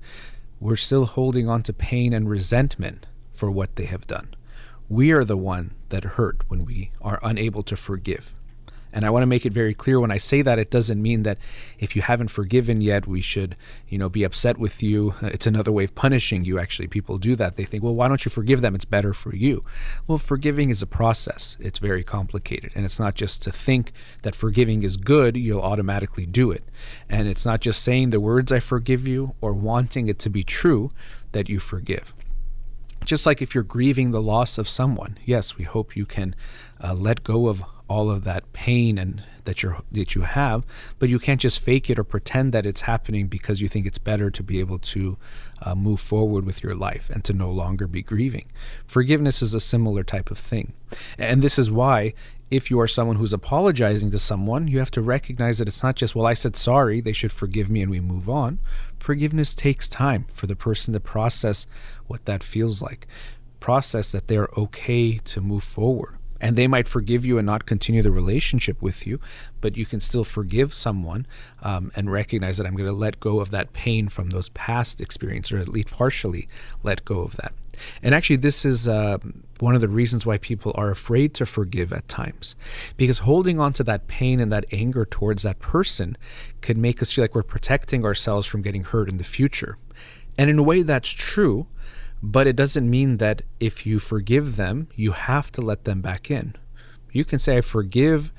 we're still holding on to pain and resentment for what they have done. We are the one that hurt when we are unable to forgive. And I want to make it very clear when I say that, it doesn't mean that if you haven't forgiven yet, we should, be upset with you. It's another way of punishing you. Actually, people do that. They think, well, why don't you forgive them? It's better for you. Well, forgiving is a process. It's very complicated. And it's not just to think that forgiving is good, you'll automatically do it. And it's not just saying the words, I forgive you, or wanting it to be true that you forgive. Just like if you're grieving the loss of someone, yes, we hope you can let go of all of that pain and that you have, but you can't just fake it or pretend that it's happening because you think it's better to be able to move forward with your life and to no longer be grieving. Forgiveness is a similar type of thing. And this is why if you are someone who's apologizing to someone, you have to recognize that it's not just, well, I said sorry, they should forgive me and we move on. Forgiveness takes time for the person to process what that feels like, process that they're okay to move forward. And they might forgive you and not continue the relationship with you, but you can still forgive someone and recognize that I'm going to let go of that pain from those past experiences, or at least partially let go of that. And actually, this is one of the reasons why people are afraid to forgive at times, because holding on to that pain and that anger towards that person can make us feel like we're protecting ourselves from getting hurt in the future. And in a way, that's true. But it doesn't mean that if you forgive them, you have to let them back in. You can say, I forgive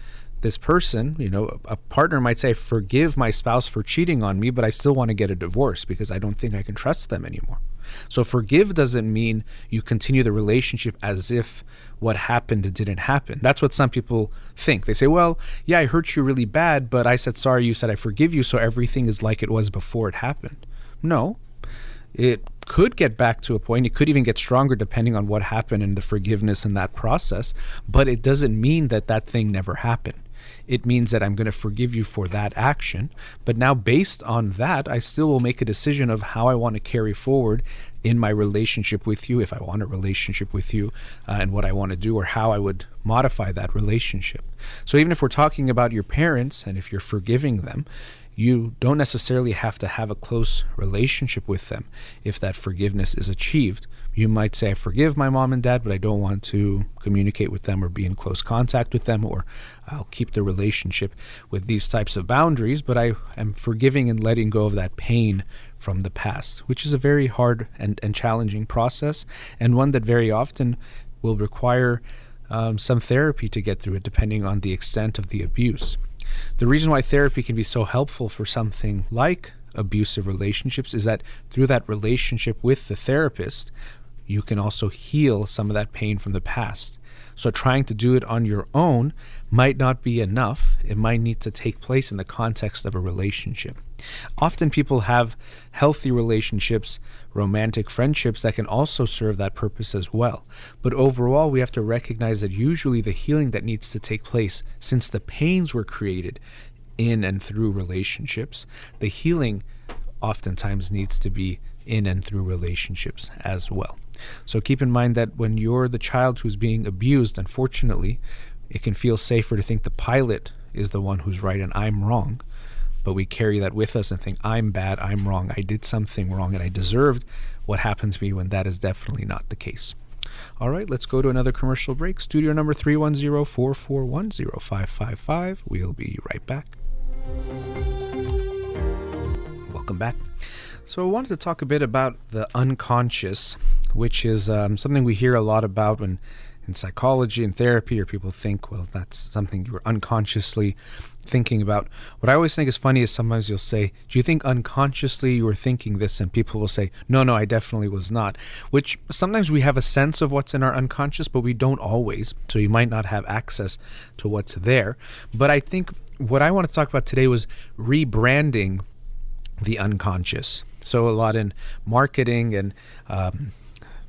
this person. A partner might say, forgive my spouse for cheating on me, but I still want to get a divorce because I don't think I can trust them anymore. So forgive doesn't mean you continue the relationship as if what happened didn't happen. That's what some people think. They say, well, yeah, I hurt you really bad, but I said sorry, you said I forgive you, so everything is like it was before it happened. No. It could get back to a point, it could even get stronger depending on what happened in the forgiveness in that process, but it doesn't mean that that thing never happened. It means that I'm going to forgive you for that action, but now based on that, I still will make a decision of how I want to carry forward in my relationship with you, if I want a relationship with you, and what I want to do, or how I would modify that relationship. So even if we're talking about your parents, and if you're forgiving them, you don't necessarily have to have a close relationship with them if that forgiveness is achieved. You might say, I forgive my mom and dad, but I don't want to communicate with them or be in close contact with them, or I'll keep the relationship with these types of boundaries, but I am forgiving and letting go of that pain from the past, which is a very hard and challenging process, and one that very often will require some therapy to get through it, depending on the extent of the abuse. The reason why therapy can be so helpful for something like abusive relationships is that through that relationship with the therapist, you can also heal some of that pain from the past. So trying to do it on your own might not be enough. It might need to take place in the context of a relationship. Often people have healthy relationships, romantic friendships that can also serve that purpose as well. But overall, we have to recognize that usually the healing that needs to take place, since the pains were created in and through relationships, the healing oftentimes needs to be in and through relationships as well. So keep in mind that when you're the child who's being abused, unfortunately, it can feel safer to think the pilot is the one who's right and I'm wrong. But we carry that with us and think, I'm bad, I'm wrong, I did something wrong, and I deserved what happened to me, when that is definitely not the case. All right, let's go to another commercial break. Studio number 310-441-0555. We'll be right back. Welcome back. So I wanted to talk a bit about the unconscious, which is something we hear a lot about when in psychology and therapy, or people think, well, that's something you were unconsciously thinking about. What I always think is funny is sometimes you'll say, do you think unconsciously you were thinking this? And people will say, no, I definitely was not. Which sometimes we have a sense of what's in our unconscious, but we don't always. So you might not have access to what's there. But I think what I want to talk about today was rebranding the unconscious. So a lot in marketing and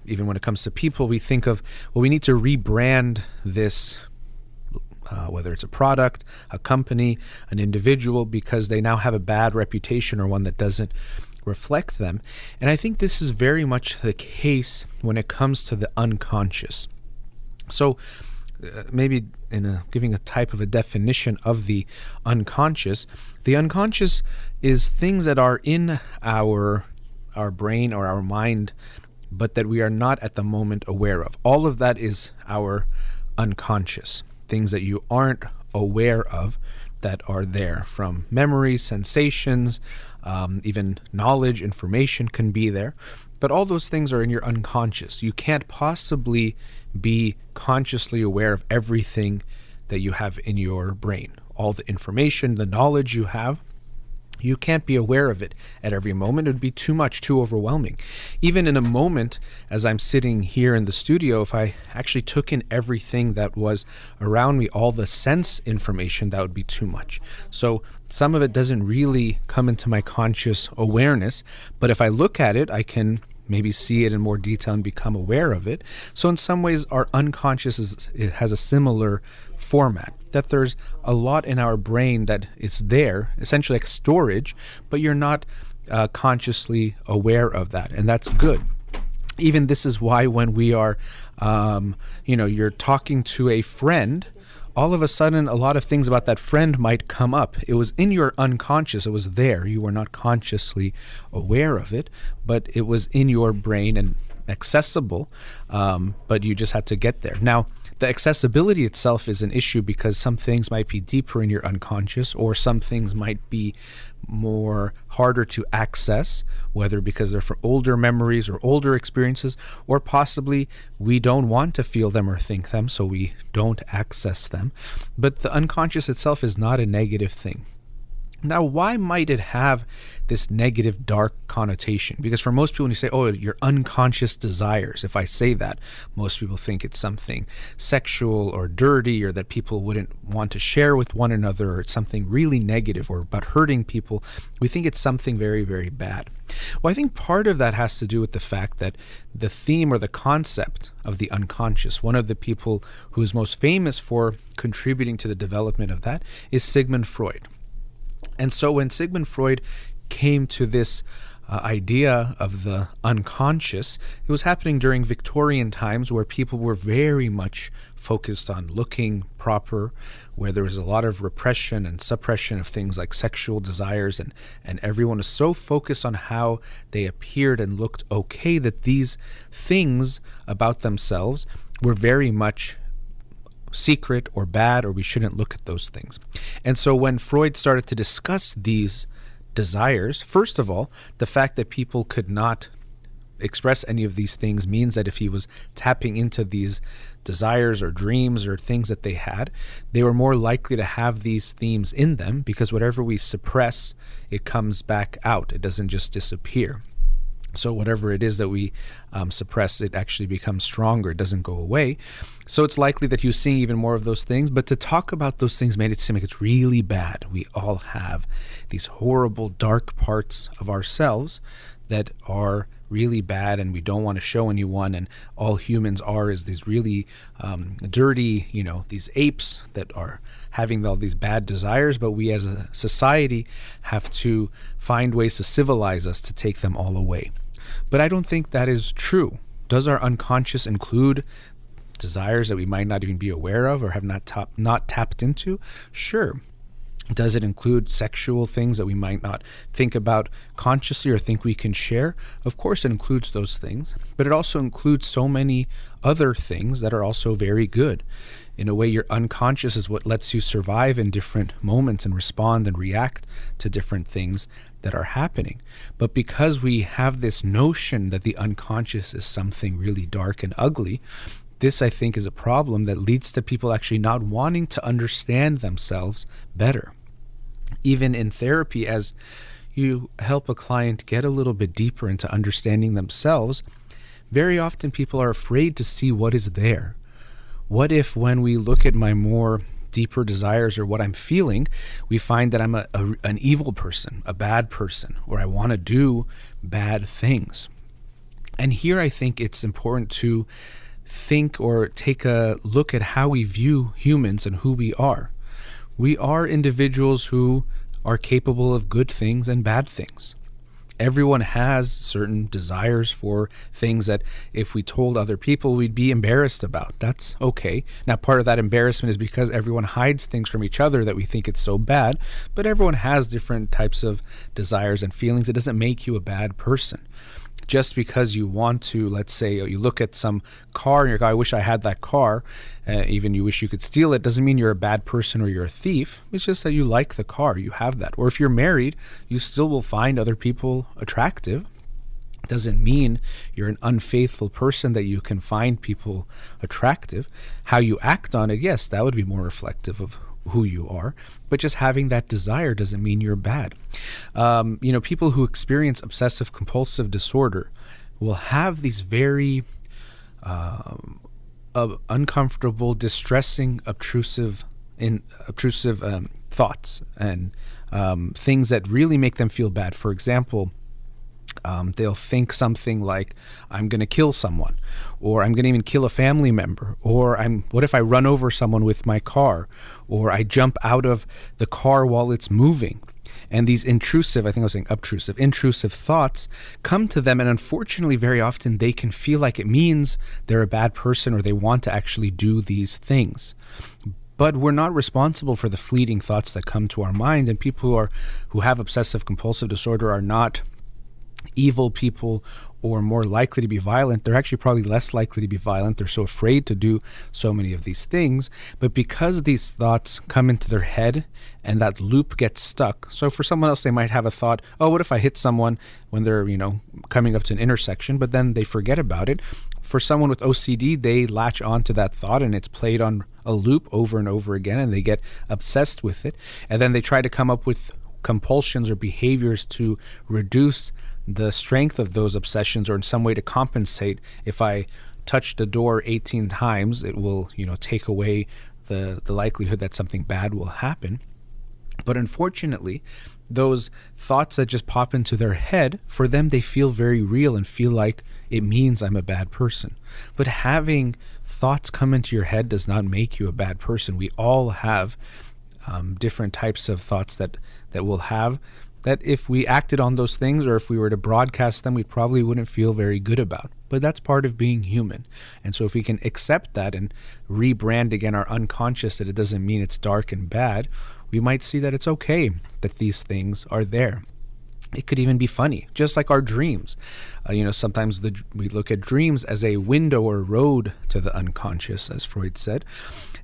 even when it comes to people, we think of, well, we need to rebrand this, whether it's a product, a company, an individual, because they now have a bad reputation or one that doesn't reflect them. And I think this is very much the case when it comes to the unconscious. So maybe giving a type of a definition of the unconscious is things that are in our brain or our mind, but that we are not at the moment aware of. All of that is our unconscious, things that you aren't aware of that are there, from memories, sensations, even knowledge, information can be there. But all those things are in your unconscious. You can't possibly be consciously aware of everything that you have in your brain. All the information, the knowledge you have, you can't be aware of it at every moment. It would be too much, too overwhelming. Even in a moment, as I'm sitting here in the studio, if I actually took in everything that was around me, all the sense information, that would be too much. So some of it doesn't really come into my conscious awareness, but if I look at it, I can maybe see it in more detail and become aware of it. So in some ways, our unconscious it has a similar format, that there's a lot in our brain that is there, essentially like storage, but you're not consciously aware of that, and that's good. Even this is why when we are, you're talking to a friend, all of a sudden a lot of things about that friend might come up. It was in your unconscious, it was there. You were not consciously aware of it, but it was in your brain and accessible, but you just had to get there. Now, the accessibility itself is an issue because some things might be deeper in your unconscious, or some things might be more harder to access, whether because they're from older memories or older experiences, or possibly we don't want to feel them or think them, so we don't access them. But the unconscious itself is not a negative thing. Now, why might it have this negative, dark connotation? Because for most people, when you say, oh, your unconscious desires, if I say that, most people think it's something sexual or dirty, or that people wouldn't want to share with one another, or it's something really negative or about hurting people. We think it's something very, very bad. Well, I think part of that has to do with the fact that the theme or the concept of the unconscious, one of the people who is most famous for contributing to the development of that is Sigmund Freud. And so when Sigmund Freud came to this idea of the unconscious, it was happening during Victorian times where people were very much focused on looking proper, where there was a lot of repression and suppression of things like sexual desires, and everyone was so focused on how they appeared and looked okay that these things about themselves were very much secret or bad, or we shouldn't look at those things. And so when Freud started to discuss these desires, first of all, the fact that people could not express any of these things means that if he was tapping into these desires or dreams or things that they had, they were more likely to have these themes in them, because whatever we suppress, it comes back out. It doesn't just disappear. So whatever it is that we suppress, it actually becomes stronger. It doesn't go away. So it's likely that he was seeing even more of those things. But to talk about those things made it seem like it's really bad. We all have these horrible, dark parts of ourselves that are really bad, and we don't want to show anyone. And all humans are is these really dirty, these apes that are having all these bad desires. But we as a society have to find ways to civilize us to take them all away. But I don't think that is true. Does our unconscious include desires that we might not even be aware of or have not tapped into? Sure. Does it include sexual things that we might not think about consciously or think we can share? Of course it includes those things, but it also includes so many other things that are also very good. In a way, your unconscious is what lets you survive in different moments and respond and react to different things that are happening. But because we have this notion that the unconscious is something really dark and ugly, this, I think, is a problem that leads to people actually not wanting to understand themselves better. Even in therapy, as you help a client get a little bit deeper into understanding themselves, very often people are afraid to see what is there. What if when we look at my more deeper desires or what I'm feeling, we find that I'm an evil person, a bad person, or I want to do bad things? And here I think it's important to think or take a look at how we view humans and who we are. We are individuals who are capable of good things and bad things. Everyone has certain desires for things that if we told other people, we'd be embarrassed about. That's okay. Now, part of that embarrassment is because everyone hides things from each other that we think it's so bad, but everyone has different types of desires and feelings. It doesn't make you a bad person. Just because you want to, let's say, you look at some car and you're like, I wish I had that car, even you wish you could steal it, doesn't mean you're a bad person or you're a thief. It's just that you like the car, you have that. Or if you're married, you still will find other people attractive. Doesn't mean you're an unfaithful person that you can find people attractive. How you act on it, yes, that would be more reflective of who you are, but just having that desire doesn't mean you're bad. People who experience obsessive compulsive disorder will have these very uncomfortable, distressing, obtrusive thoughts and things that really make them feel bad. For example, They'll think something like, I'm going to kill someone, or I'm going to even kill a family member, or what if I run over someone with my car, or I jump out of the car while it's moving. And these intrusive thoughts come to them, and unfortunately very often they can feel like it means they're a bad person or they want to actually do these things. But we're not responsible for the fleeting thoughts that come to our mind, and people who have obsessive compulsive disorder are not evil people or more likely to be violent. They're actually probably less likely to be violent. They're so afraid to do so many of these things. But because these thoughts come into their head and that loop gets stuck. So for someone else, they might have a thought, oh, what if I hit someone when they're, coming up to an intersection, but then they forget about it. For someone with OCD, they latch onto that thought and it's played on a loop over and over again, and they get obsessed with it. And then they try to come up with compulsions or behaviors to reduce the strength of those obsessions, or in some way to compensate. If I touch the door 18 times, it will, take away the likelihood that something bad will happen. But unfortunately, those thoughts that just pop into their head, for them, they feel very real and feel like it means I'm a bad person. But having thoughts come into your head does not make you a bad person. We all have different types of thoughts that we'll have, that if we acted on those things, or if we were to broadcast them, we probably wouldn't feel very good about. But that's part of being human. And so if we can accept that and rebrand again our unconscious, that it doesn't mean it's dark and bad, we might see that it's okay that these things are there. It could even be funny, just like our dreams. Sometimes we look at dreams as a window or road to the unconscious, as Freud said.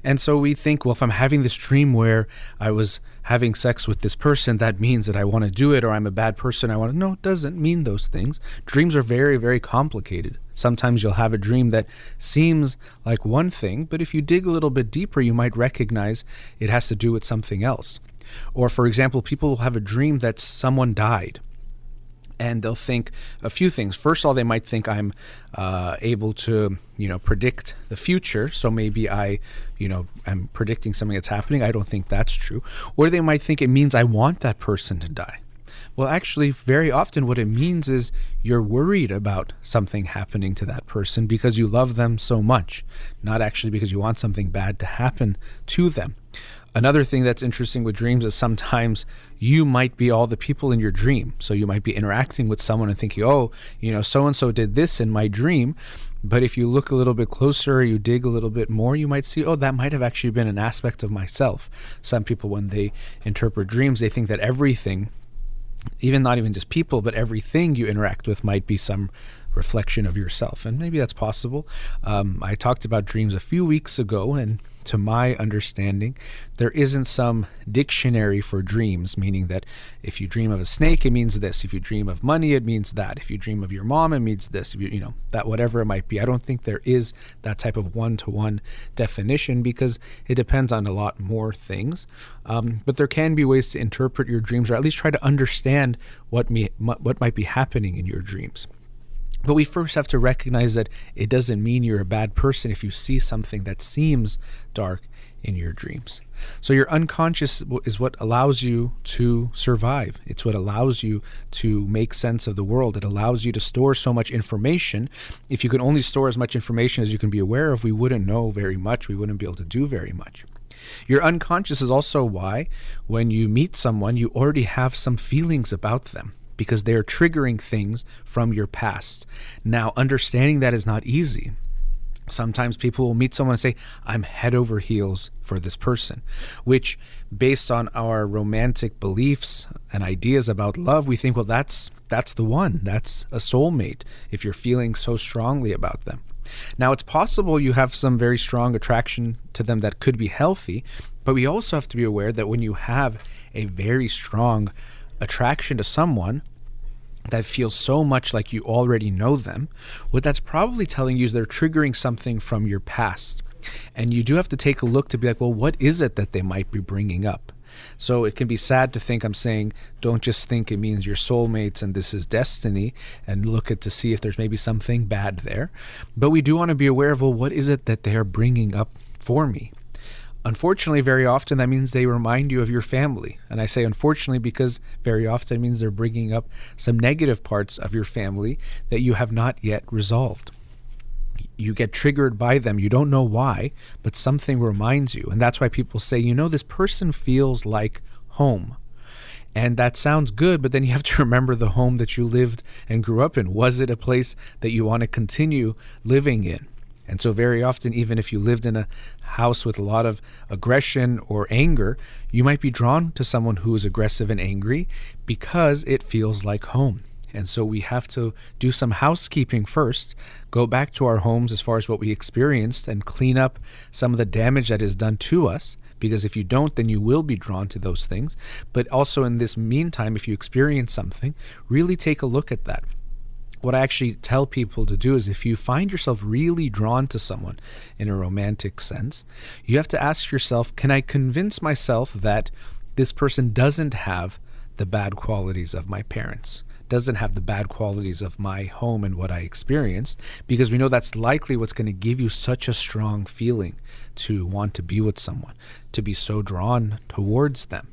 And so we think, well, if I'm having this dream where I was having sex with this person, that means that I want to do it, or I'm a bad person. No, it doesn't mean those things. Dreams are very, very complicated. Sometimes you'll have a dream that seems like one thing, but if you dig a little bit deeper, you might recognize it has to do with something else. Or, for example, people will have a dream that someone died. And they'll think a few things. First of all, they might think I'm able to, predict the future. So maybe I'm predicting something that's happening. I don't think that's true. Or they might think it means I want that person to die. Well, actually, very often what it means is you're worried about something happening to that person because you love them so much, not actually because you want something bad to happen to them. Another thing that's interesting with dreams is sometimes you might be all the people in your dream. So you might be interacting with someone and thinking, oh, so-and-so did this in my dream. But if you look a little bit closer, you dig a little bit more, you might see, oh, that might have actually been an aspect of myself. Some people, when they interpret dreams, they think that everything, not even just people, but everything you interact with might be some reflection of yourself. And maybe that's possible. I talked about dreams a few weeks ago, and to my understanding, there isn't some dictionary for dreams, meaning that if you dream of a snake, it means this. If you dream of money, it means that. If you dream of your mom, it means this. If that, whatever it might be. I don't think there is that type of one-to-one definition because it depends on a lot more things. But there can be ways to interpret your dreams, or at least try to understand what might be happening in your dreams. But we first have to recognize that it doesn't mean you're a bad person if you see something that seems dark in your dreams. So your unconscious is what allows you to survive. It's what allows you to make sense of the world. It allows you to store so much information. If you can only store as much information as you can be aware of, we wouldn't know very much. We wouldn't be able to do very much. Your unconscious is also why when you meet someone, you already have some feelings about them, because they are triggering things from your past. Now, understanding that is not easy. Sometimes people will meet someone and say, I'm head over heels for this person, which based on our romantic beliefs and ideas about love, we think, well, that's the one. That's a soulmate if you're feeling so strongly about them. Now, it's possible you have some very strong attraction to them that could be healthy, but we also have to be aware that when you have a very strong attraction to someone that feels so much like you already know them, what that's probably telling you is they're triggering something from your past. And you do have to take a look to be like, well, what is it that they might be bringing up? So it can be sad to think I'm saying, don't just think it means you're soulmates and this is destiny, and look at to see if there's maybe something bad there. But we do want to be aware of, well, what is it that they're bringing up for me? Unfortunately, very often that means they remind you of your family. And I say unfortunately because very often it means they're bringing up some negative parts of your family that you have not yet resolved. You get triggered by them. You don't know why, but something reminds you. And that's why people say, this person feels like home. And that sounds good, but then you have to remember the home that you lived and grew up in. Was it a place that you want to continue living in? And so very often, even if you lived in a house with a lot of aggression or anger, you might be drawn to someone who is aggressive and angry because it feels like home. And so we have to do some housekeeping first, go back to our homes as far as what we experienced and clean up some of the damage that is done to us. Because if you don't, then you will be drawn to those things. But also in this meantime, if you experience something, really take a look at that. What I actually tell people to do is if you find yourself really drawn to someone in a romantic sense, you have to ask yourself, can I convince myself that this person doesn't have the bad qualities of my parents, doesn't have the bad qualities of my home and what I experienced? Because we know that's likely what's going to give you such a strong feeling to want to be with someone, to be so drawn towards them.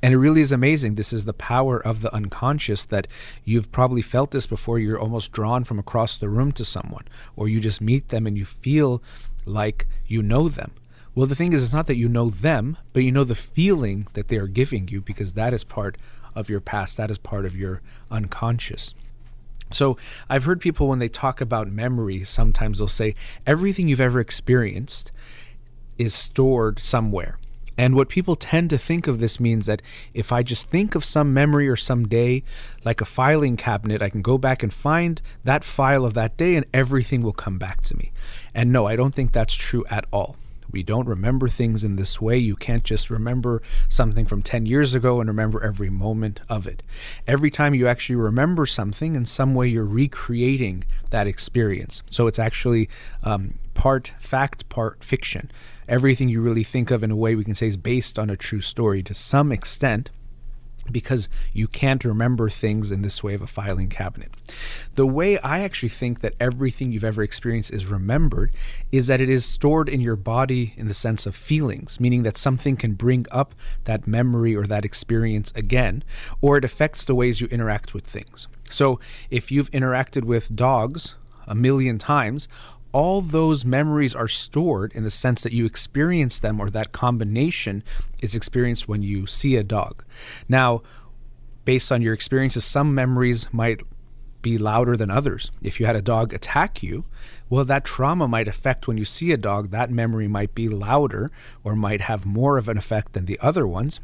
And it really is amazing. This is the power of the unconscious, that you've probably felt this before. You're almost drawn from across the room to someone, or you just meet them and you feel like you know them. Well, the thing is, it's not that you know them, but you know the feeling that they are giving you, because that is part of your past. That is part of your unconscious. So I've heard people, when they talk about memories, sometimes they'll say everything you've ever experienced is stored somewhere. And what people tend to think of this means that if I just think of some memory or some day, like a filing cabinet, I can go back and find that file of that day and everything will come back to me. And no, I don't think that's true at all. We don't remember things in this way. You can't just remember something from 10 years ago and remember every moment of it. Every time you actually remember something, in some way you're recreating that experience. So it's actually part fact, part fiction. Everything you really think of, in a way we can say, is based on a true story to some extent, because you can't remember things in this way of a filing cabinet. The way I actually think that everything you've ever experienced is remembered is that it is stored in your body in the sense of feelings, meaning that something can bring up that memory or that experience again, or it affects the ways you interact with things. So if you've interacted with dogs a million times, all those memories are stored in the sense that you experience them, or that combination is experienced when you see a dog. Now, based on your experiences, some memories might be louder than others. If you had a dog attack you, well, that trauma might affect when you see a dog. That memory might be louder or might have more of an effect than the other ones.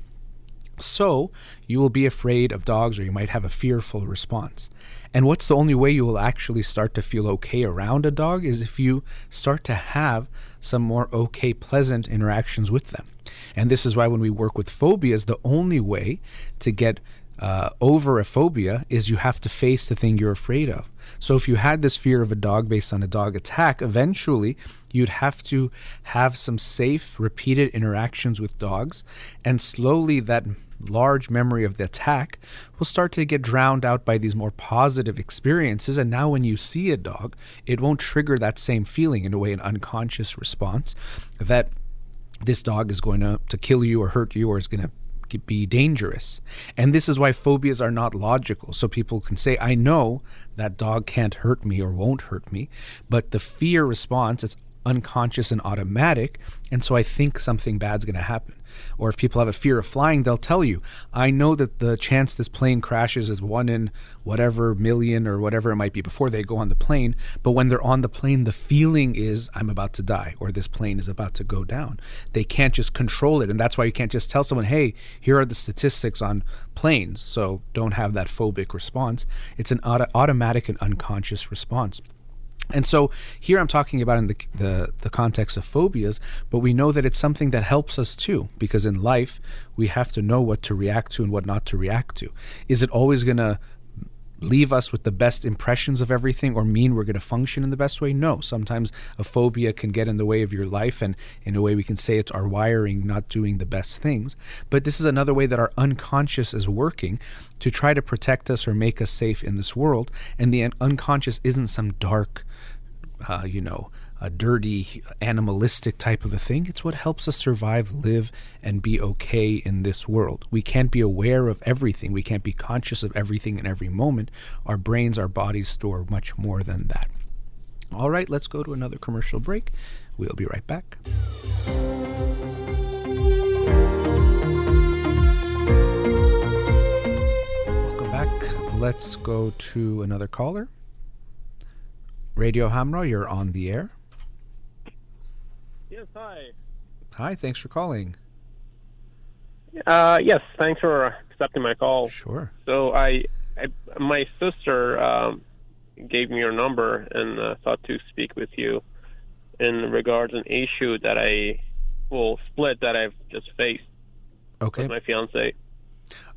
So you will be afraid of dogs, or you might have a fearful response. And what's the only way you will actually start to feel okay around a dog is if you start to have some more okay, pleasant interactions with them. And this is why when we work with phobias, the only way to get over a phobia is you have to face the thing you're afraid of. So if you had this fear of a dog based on a dog attack, eventually you'd have to have some safe, repeated interactions with dogs, and slowly that large memory of the attack will start to get drowned out by these more positive experiences. And now when you see a dog, it won't trigger that same feeling, in a way, an unconscious response that this dog is going to kill you or hurt you or is going to be dangerous. And this is why phobias are not logical. So people can say, I know that dog can't hurt me or won't hurt me, but the fear response is unconscious and automatic, and so I think something bad's going to happen. Or if people have a fear of flying, they'll tell you, I know that the chance this plane crashes is 1 in whatever million or whatever it might be before they go on the plane, but when they're on the plane, the feeling is I'm about to die, or this plane is about to go down. They can't just control it, and that's why you can't just tell someone, hey, here are the statistics on planes, so don't have that phobic response. It's an automatic and unconscious response. And so here I'm talking about in the context of phobias, but we know that it's something that helps us too, because in life we have to know what to react to and what not to react to. Is it always going to leave us with the best impressions of everything, or mean we're going to function in the best way? No. Sometimes a phobia can get in the way of your life, and in a way we can say it's our wiring not doing the best things. But this is another way that our unconscious is working to try to protect us or make us safe in this world. And the unconscious isn't some dark a dirty, animalistic type of a thing. It's what helps us survive, live, and be okay in this world. We can't be aware of everything. We can't be conscious of everything in every moment. Our brains, our bodies store much more than that. All right, let's go to another commercial break. We'll be right back. Welcome back. Let's go to another caller. Radio Hamra, you're on the air. Yes, hi. Hi, thanks for calling. Yes, thanks for accepting my call. Sure. So my sister gave me your number and thought to speak with you in regards an issue that split that I've just faced with my fiance.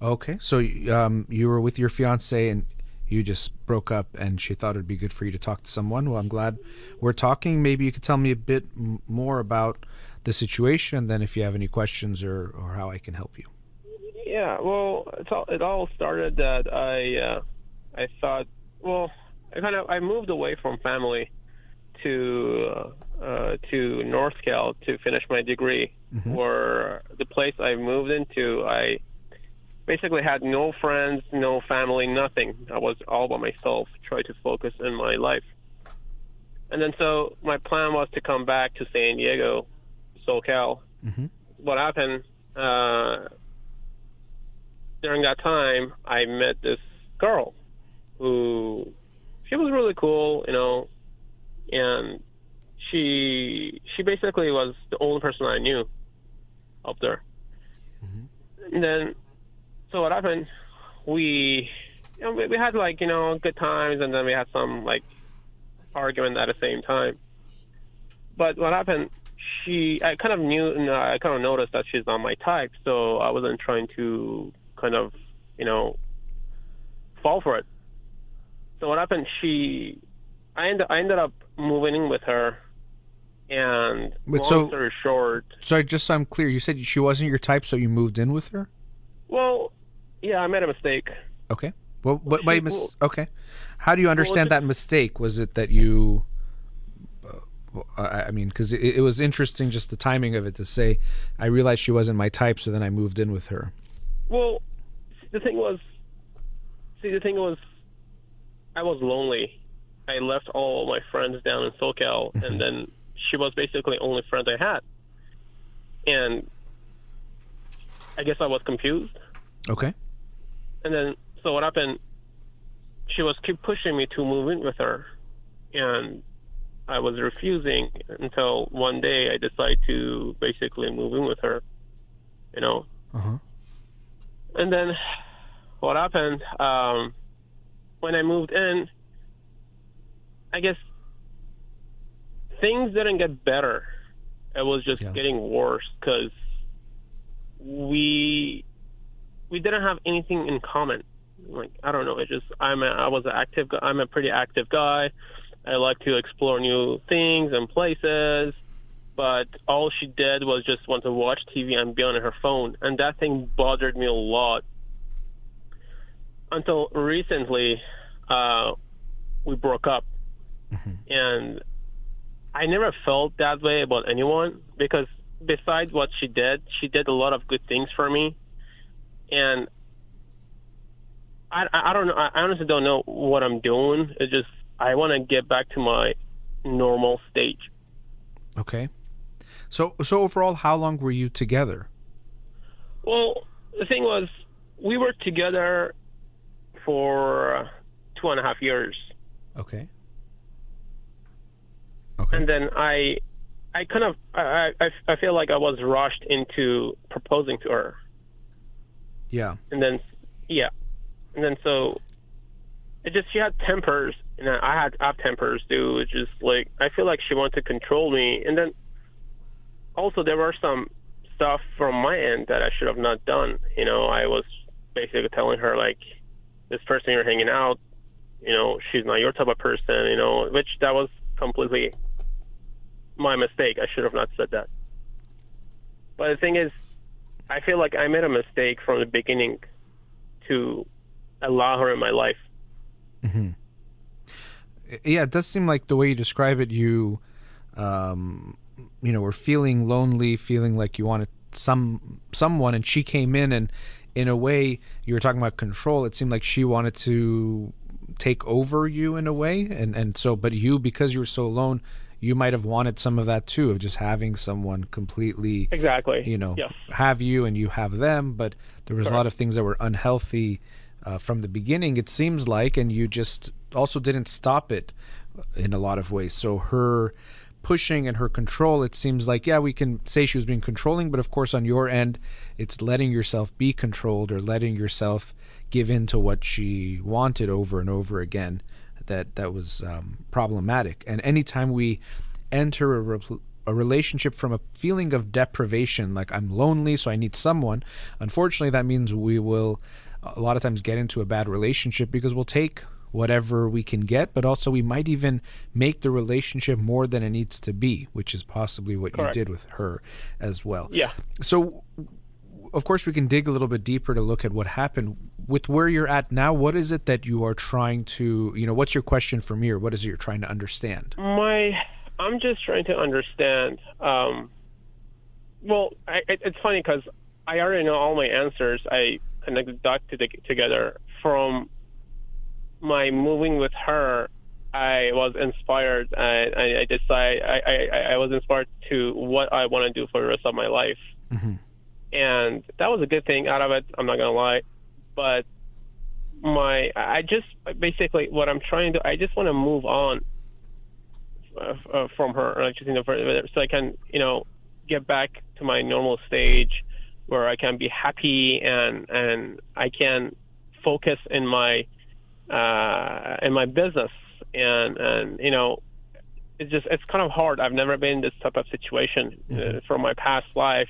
Okay, so you were with your fiance and you just broke up, and she thought it'd be good for you to talk to someone. Well, I'm glad we're talking. Maybe you could tell me a bit more about the situation, and then if you have any questions or how I can help you. Yeah, well, it all started that I thought, well, I moved away from family to North Cal to finish my degree. Mm-hmm. Where the place I moved into, I basically had no friends, no family, nothing. I was all by myself, trying to focus in my life. And then so my plan was to come back to San Diego, SoCal. Mm-hmm. What happened, during that time, I met this girl who, she was really cool, and she basically was the only person I knew up there. Mm-hmm. And then, so what happened, we had good times, and then we had some argument at the same time. But what happened, I kind of noticed that she's not my type, so I wasn't trying to fall for it. So what happened, I ended up moving in with her, and long story short. Sorry, just so I'm clear, you said she wasn't your type, so you moved in with her? Well, yeah, I made a mistake. Okay. Well, okay. How do you understand that mistake? Was it that you? I mean, because it was interesting, just the timing of it, to say, I realized she wasn't my type, so then I moved in with her. Well, the thing was, I was lonely. I left all my friends down in SoCal, mm-hmm. and then she was basically the only friend I had. And I guess I was confused. Okay. And then, so what happened, she was keep pushing me to move in with her. And I was refusing until one day I decided to basically move in with her, Uh-huh. And then what happened, when I moved in, I guess things didn't get better. It was just getting worse because we didn't have anything in common. I don't know. I was an active guy. I'm a pretty active guy. I like to explore new things and places. But all she did was just want to watch TV and be on her phone. And that thing bothered me a lot. Until recently, we broke up. Mm-hmm. And I never felt that way about anyone, because besides what she did a lot of good things for me. And I don't know. I honestly don't know what I'm doing. It's just I want to get back to my normal stage. Okay. So overall, how long were you together? Well, the thing was, we were together for 2.5 years. Okay. And then I feel like I was rushed into proposing to her. Yeah. And then, so she had tempers, and I have tempers too. It's just I feel like she wanted to control me. And then also there were some stuff from my end that I should have not done. I was basically telling her, this person you're hanging out, she's not your type of person, which that was completely my mistake. I should have not said that. But the thing is, I feel like I made a mistake from the beginning to allow her in my life. Mm-hmm. Yeah, it does seem like the way you describe it, you were feeling lonely, feeling like you wanted someone, and she came in in a way, you were talking about control. It seemed like she wanted to take over you in a way, and so, but you, because you were so alone, you might have wanted some of that too, of just having someone completely, Exactly. Yes. have you and you have them. But there was a lot of things that were unhealthy from the beginning, it seems like, and you just also didn't stop it in a lot of ways. So her pushing and her control, it seems like, yeah, we can say she was being controlling, but of course on your end, it's letting yourself be controlled or letting yourself give in to what she wanted over and over again. That was problematic. And anytime we enter a relationship from a feeling of deprivation, like I'm lonely, so I need someone, unfortunately, that means we will a lot of times get into a bad relationship because we'll take whatever we can get, but also we might even make the relationship more than it needs to be, which is possibly what you did with her as well. Yeah. So, of course, we can dig a little bit deeper to look at what happened. With where you're at now, what is it that you are trying to, what's your question for me, or what is it you're trying to understand? I'm just trying to understand. It's funny because I already know all my answers. I connected dots together. From my moving with her, I was inspired. I decided I was inspired to what I want to do for the rest of my life. Mm-hmm. And that was a good thing out of it. I'm not gonna lie, but I just basically what I'm trying to. I just want to move on from her, like, so I can get back to my normal stage where I can be happy and I can focus in my business and it's kind of hard. I've never been in this type of situation from my past life.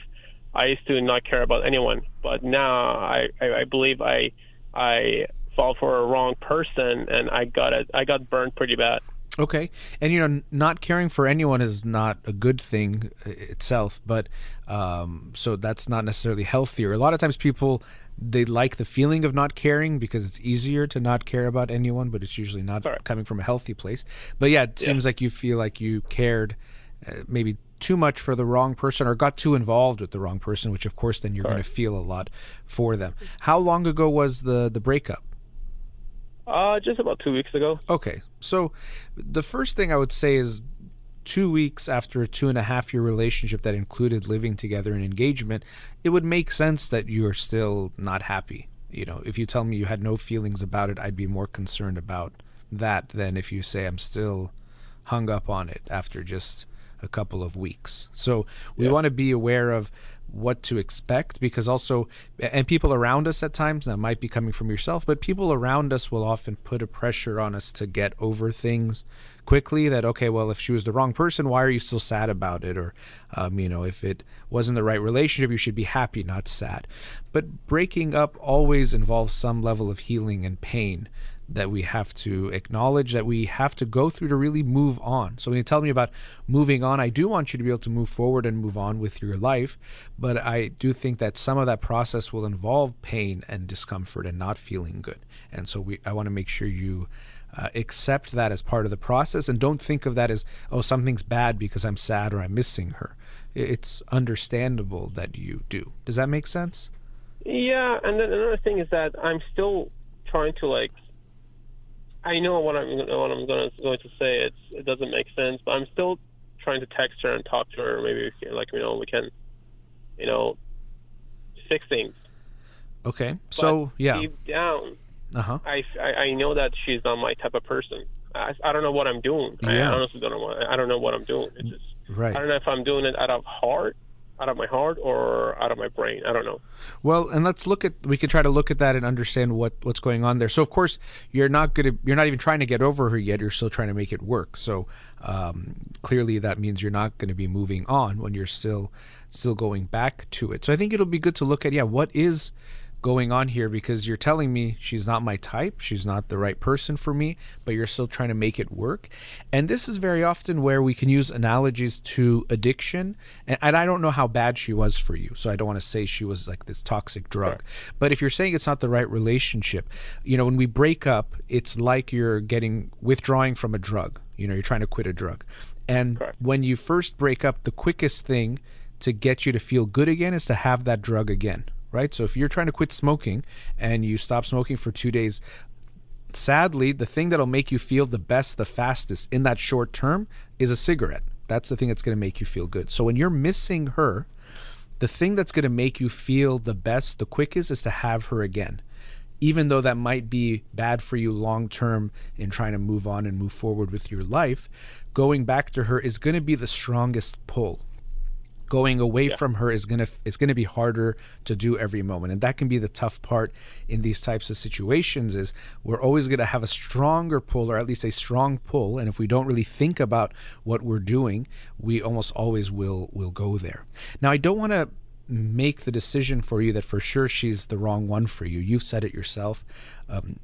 I used to not care about anyone, but now I believe I fall for a wrong person, and I got burned pretty bad. Okay. And, not caring for anyone is not a good thing itself, but so that's not necessarily healthier. A lot of times people, they like the feeling of not caring because it's easier to not care about anyone, but it's usually not coming from a healthy place. But yeah, it seems like you feel like you cared maybe too much for the wrong person, or got too involved with the wrong person, which of course then you're going to feel a lot for them. How long ago was the breakup? Just about 2 weeks ago. Okay. So the first thing I would say is 2 weeks after a 2.5-year relationship that included living together and engagement, it would make sense that you're still not happy. If you tell me you had no feelings about it, I'd be more concerned about that than if you say I'm still hung up on it after just a couple of weeks. So we want to be aware of what to expect, because also, and people around us at times, that might be coming from yourself, but people around us will often put a pressure on us to get over things quickly, that, okay, well, if she was the wrong person, why are you still sad about it? Or, if it wasn't the right relationship, you should be happy, not sad. But breaking up always involves some level of healing and pain that we have to acknowledge, that we have to go through to really move on. So when you tell me about moving on, I do want you to be able to move forward and move on with your life, but I do think that some of that process will involve pain and discomfort and not feeling good. And so I want to make sure you accept that as part of the process, and don't think of that as, oh, something's bad because I'm sad or I'm missing her. It's understandable that you do. Does that make sense? Yeah, and then another thing is that I'm still trying to, I know what I'm going to say. It doesn't make sense, but I'm still trying to text her and talk to her. Maybe we can, fix things. Okay. So yeah. Deep down, I know that she's not my type of person. I don't know what I'm doing. Yeah. I honestly don't know. I don't know what I'm doing. It's just I don't know if I'm doing it out of my heart or out of my brain. I don't know. Well, and we could try to look at that and understand what's going on there. So of course you're not even trying to get over her yet. You're still trying to make it work. So clearly that means you're not going to be moving on when you're still going back to it. So I think it'll be good to look at, what is going on here, because you're telling me she's not my type, she's not the right person for me, but you're still trying to make it work. And this is very often where we can use analogies to addiction. And I don't know how bad she was for you, so I don't want to say she was like this toxic drug. But if you're saying it's not the right relationship, when we break up, it's like you're withdrawing from a drug. You're trying to quit a drug. And Correct. when you first break up, the quickest thing to get you to feel good again is to have that drug again, right? So if you're trying to quit smoking and you stop smoking for 2 days, sadly, the thing that'll make you feel the best, the fastest in that short term is a cigarette. That's the thing that's going to make you feel good. So when you're missing her, the thing that's going to make you feel the best, the quickest, is to have her again. Even though that might be bad for you long term in trying to move on and move forward with your life, going back to her is going to be the strongest pull. Going away from her is going to be harder to do every moment. And that can be the tough part in these types of situations, is we're always going to have a stronger pull, or at least a strong pull. And if we don't really think about what we're doing, we almost always will go there. Now, I don't want to make the decision for you that for sure she's the wrong one for you. You've said it yourself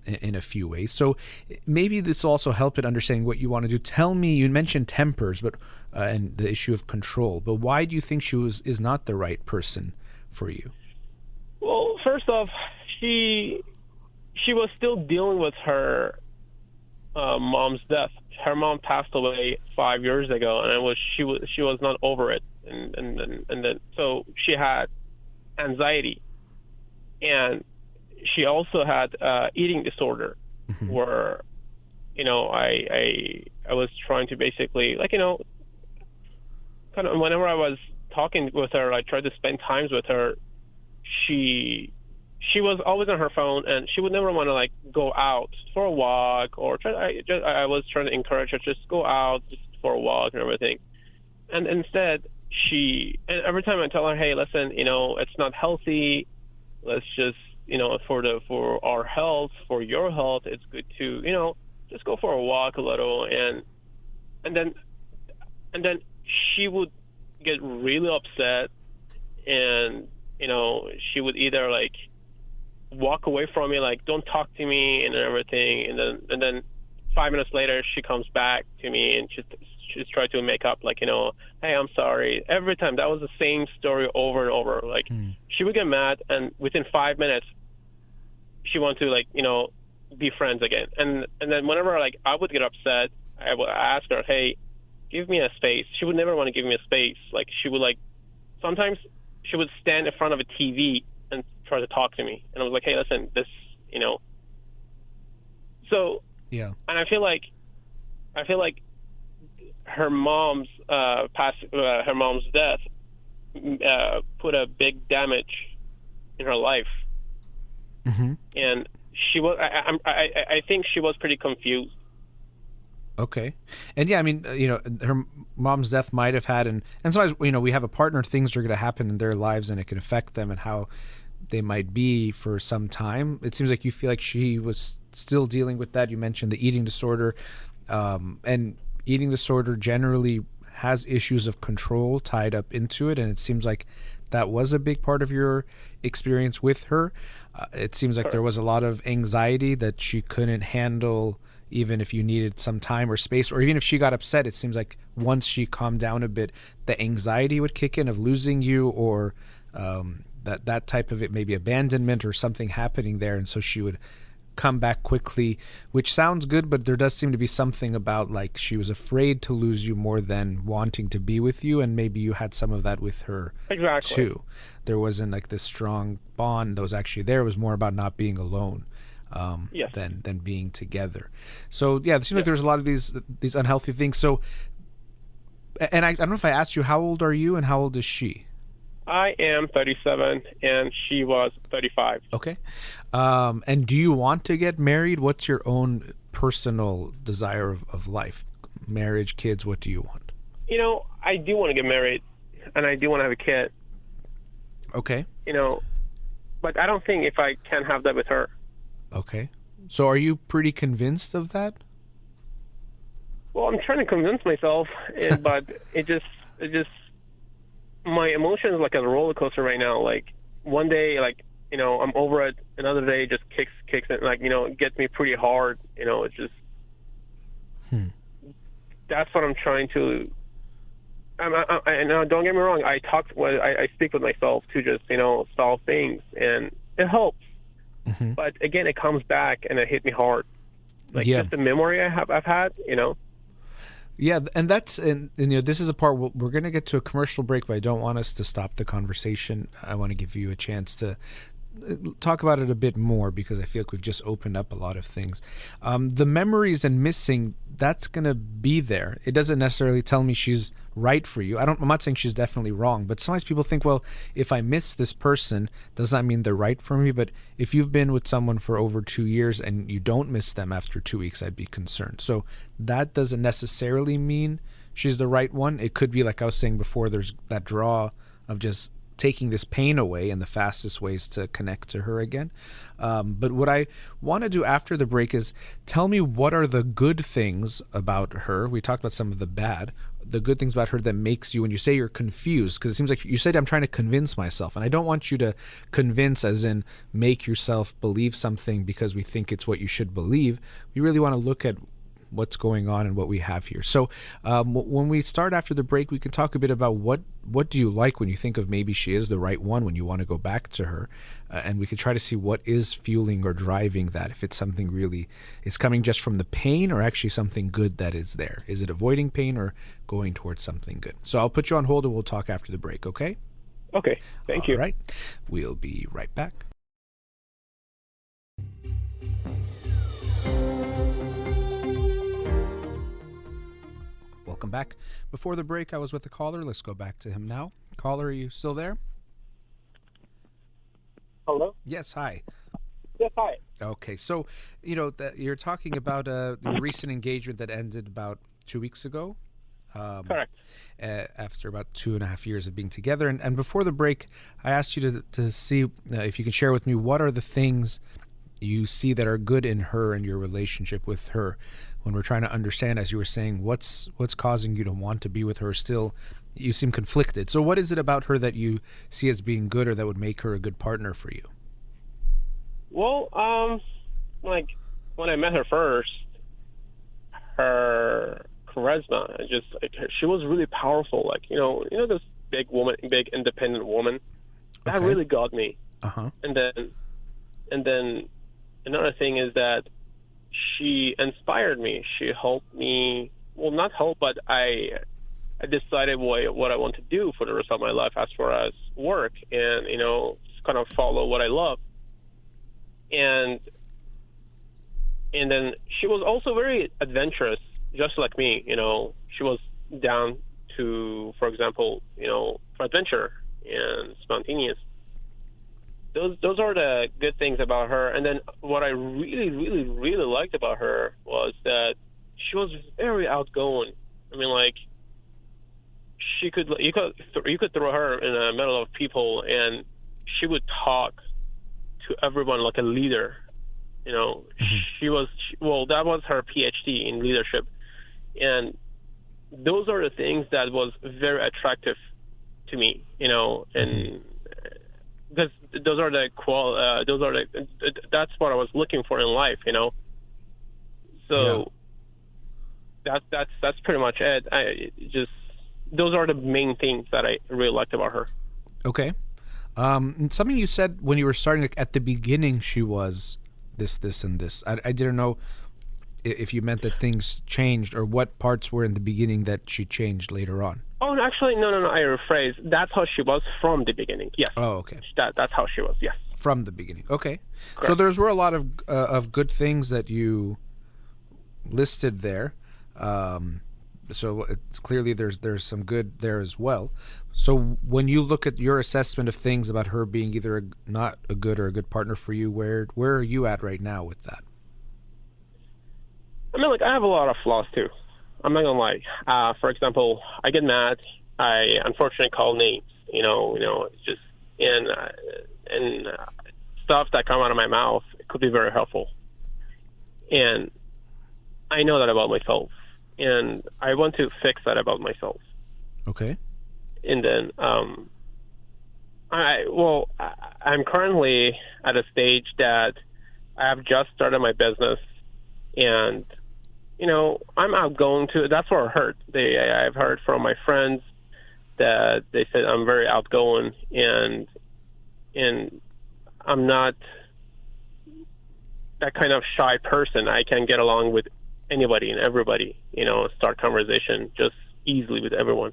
in a few ways. So maybe this will also help in understanding what you want to do. Tell me, you mentioned tempers, but and the issue of control, but why do you think she is not the right person for you? Well, first off, she was still dealing with her mom's death. Her mom passed away 5 years ago, and she was not over it, and then so she had anxiety, and she also had eating disorder, where I was trying to basically, like, kind of whenever I was talking with her, I tried to spend times with her. She was always on her phone, and she would never want to, like, go out for a walk, or I was trying to encourage her to just go out just for a walk and everything. And instead, and every time I tell her, hey, listen, it's not healthy. Let's just, for our health, for your health, it's good to, just go for a walk a little. And then she would get really upset, and, she would either, like, walk away from me, like, don't talk to me and everything, and then 5 minutes later she comes back to me and she's trying to make up, like, hey, I'm sorry. Every time that was the same story over and over. Like, she would get mad, and within 5 minutes she wanted to, like, be friends again. And then whenever, like, I would get upset, I would ask her, hey, give me a space. She would never want to give me a space. Like, she would, like, sometimes she would stand in front of a TV and try to talk to me, and I was like, hey, listen, this, so Yeah. And I feel like her mom's her mom's death put a big damage in her life, and she was. I think she was pretty confused. Okay. And yeah, I mean, her mom's death might have had, and sometimes, we have a partner, things are going to happen in their lives and it can affect them and how they might be for some time. It seems like you feel like she was still dealing with that. You mentioned the eating disorder, and eating disorder generally has issues of control tied up into it. And it seems like that was a big part of your experience with her. It seems like there was a lot of anxiety that she couldn't handle, even if you needed some time or space, or even if she got upset. It seems like once she calmed down a bit, the anxiety would kick in of losing you, or that type of it, maybe abandonment or something happening there. And so she would come back quickly, which sounds good, but there does seem to be something about, like, she was afraid to lose you more than wanting to be with you. And maybe you had some of that with her too. There wasn't, like, this strong bond that was actually there. It was more about not being alone. Than being together. So yeah, it seems like there's a lot of these unhealthy things. So, and I don't know if I asked you, how old are you and how old is she? I am 37 and she was 35. Okay. And do you want to get married? What's your own personal desire of life? Marriage, kids, what do you want? I do want to get married, and I do want to have a kid. Okay. But I don't think if I can have that with her. Okay. So are you pretty convinced of that? Well, I'm trying to convince myself, but it just my emotions like a roller coaster right now. Like, one day, like, I'm over it. Another day just kicks it, like, it gets me pretty hard. It's just that's what I'm trying to. Don't get me wrong. I speak with myself to just solve things, and it helps. But again, it comes back and it hit me hard. Like, just the memory I've had. Yeah, and this is a part we're going to get to a commercial break, but I don't want us to stop the conversation. I want to give you a chance to talk about it a bit more because I feel like we've just opened up a lot of things. The memories and missing, that's going to be there. It doesn't necessarily tell me she's right for you. I'm not saying she's definitely wrong, but sometimes people think, well, if I miss this person, does that mean they're right for me? But if you've been with someone for over 2 years and you don't miss them after 2 weeks, I'd be concerned. So that doesn't necessarily mean she's the right one. It could be, like I was saying before, there's that draw of just taking this pain away, and the fastest ways to connect to her again. But what I want to do after the break is tell me, what are the good things about her? We talked about some of the bad. The good things about her that makes you, when you say you're confused, because it seems like you said I'm trying to convince myself, and I don't want you to convince as in make yourself believe something because we think it's what you should believe. We really want to look at what's going on and what we have here. So when we start after the break, we can talk a bit about what do you like when you think of maybe she is the right one, when you want to go back to her, and we can try to see what is fueling or driving that, if it's something really is coming just from the pain or actually something good that is there. Is it avoiding pain or going towards something good? So I'll put you on hold and we'll talk after the break, okay? Okay, thank you. All right, we'll be right back. Welcome back. Before the break, I was with the caller. Let's go back to him now. Caller, are you still there? Hello? Yes, hi. Yes, hi. Okay, so, you're talking about your recent engagement that ended about 2 weeks ago. Correct. After about 2.5 years of being together. And before the break, I asked you to see if you can share with me what are the things you see that are good in her and your relationship with her, when we're trying to understand, as you were saying, what's causing you to want to be with her still. You seem conflicted. So what is it about her that you see as being good or that would make her a good partner for you? Well, like when I met her first, her charisma, she was really powerful. Like, this big woman, big independent woman, that really got me. Uh-huh. And then another thing is that she inspired me. She helped me. Well, not help, but I decided what I want to do for the rest of my life as far as work, and just kind of follow what I love. And then she was also very adventurous, just like me. She was down to, for example, for adventure and spontaneous. Those are the good things about her. And then what I really, really, really liked about her was that she was very outgoing. I mean, like, you could throw her in the middle of people and she would talk to everyone like a leader. That was her PhD in leadership, and those are the things that was very attractive to me. And because that's what I was looking for in life. So that's pretty much it. Those are the main things that I really liked about her. Okay. Something you said when you were starting, like at the beginning, she was this, and this. I didn't know if you meant that things changed or what parts were in the beginning that she changed later on. Oh, actually, no. I rephrase. That's how she was from the beginning. Yes. Oh, okay. That's how she was. Yes. From the beginning. Okay. Correct. So there were a lot of good things that you listed there. So it's clearly there's some good there as well. So when you look at your assessment of things about her being either not a good or a good partner for you, where are you at right now with that? I mean, like, I have a lot of flaws too. I'm not gonna lie. For example, I get mad. I unfortunately call names. It's just and stuff that come out of my mouth. It could be very helpful. And I know that about myself, and I want to fix that about myself. Okay. And then I'm currently at a stage that I have just started my business, and I'm outgoing too. That's what I heard. I've heard from my friends that they said I'm very outgoing, and I'm not that kind of shy person. I can get along with anybody and everybody, start conversation just easily with everyone.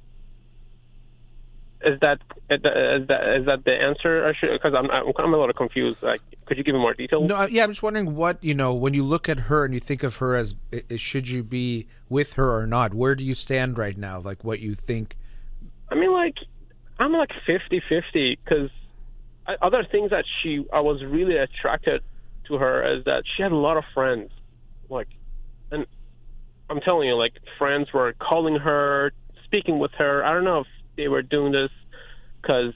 Is that the answer? Because I'm a little confused. Like, could you give me more details? No, yeah, I'm just wondering what, when you look at her and you think of her as, should you be with her or not? Where do you stand right now? Like, what you think? I mean, like, I'm like 50-50, because other things that I was really attracted to her is that she had a lot of friends. Like, and I'm telling you, like, friends were calling her, speaking with her. I don't know if they were doing this because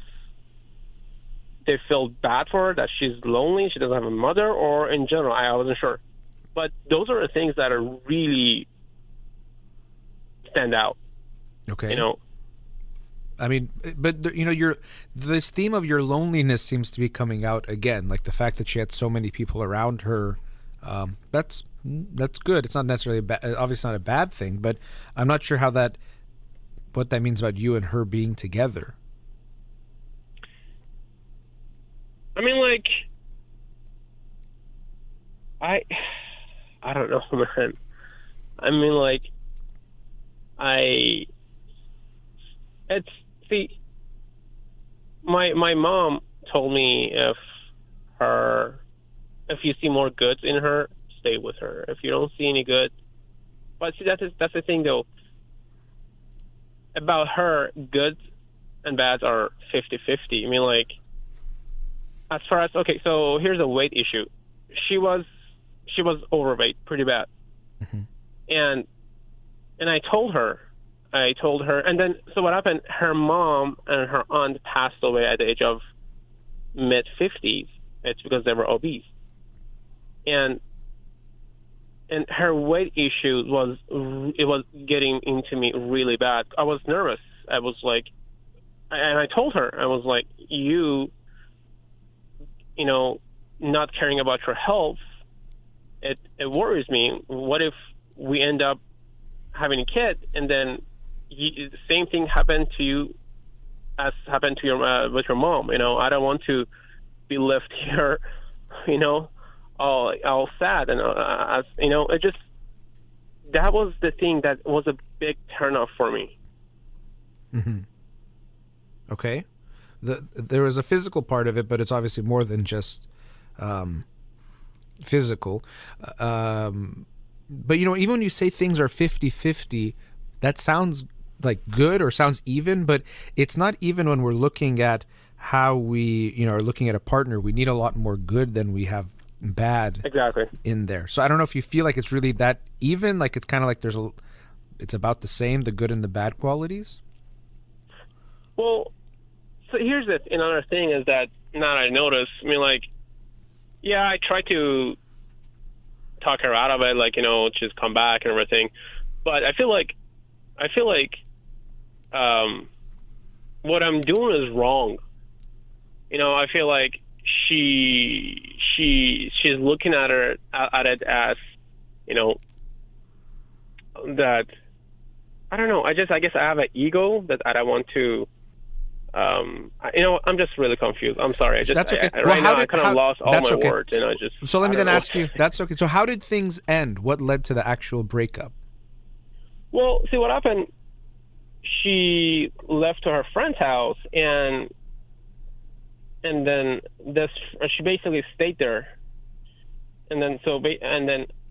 they felt bad for her, that she's lonely, she doesn't have a mother, or in general, I wasn't sure. But those are the things that are really stand out. Okay. I mean, but this theme of your loneliness seems to be coming out again, like the fact that she had so many people around her. That's good. It's not necessarily obviously not a bad thing, but I'm not sure what that means about you and her being together. I mean, like, I don't know, man. I mean, like, my mom told me if you see more good in her, stay with her. If you don't see any good, but see, that's the thing though. About her, good and bad are 50-50. I mean, like, as far as, okay, so here's a weight issue. She was overweight, pretty bad. Mm-hmm. And I told her, and then, so what happened, her mom and her aunt passed away at the age of mid-50s. It's because they were obese. And her weight issue was getting into me really bad. I was nervous. I was like, and I told her, I was like, not caring about your health, it worries me. What if we end up having a kid and then the same thing happened to you as happened to your with your mom? I don't want to be left here, all sad, and it just, that was the thing that was a big turnoff for me. Mm-hmm. Okay, there was a physical part of it, but it's obviously more than just physical. But even when you say things are 50-50, that sounds like good or sounds even, but it's not even when we're looking at how we are looking at a partner. We need a lot more good than we have bad in there. So I don't know if you feel like it's really that even, like it's kind of like it's about the same, the good and the bad qualities. Well, so here's another thing is that now I notice, I mean, like, yeah, I try to talk her out of it, like, just come back and everything, but I feel like what I'm doing is wrong. I feel like she's looking at it as, that, I don't know. I guess I have an ego that I want to, I'm just really confused. I'm sorry. That's okay. Right now I kind of lost all my okay. words, So let me then ask you, that's okay. So how did things end? What led to the actual breakup? Well, see what happened. She left to her friend's house, and then she basically stayed there. And then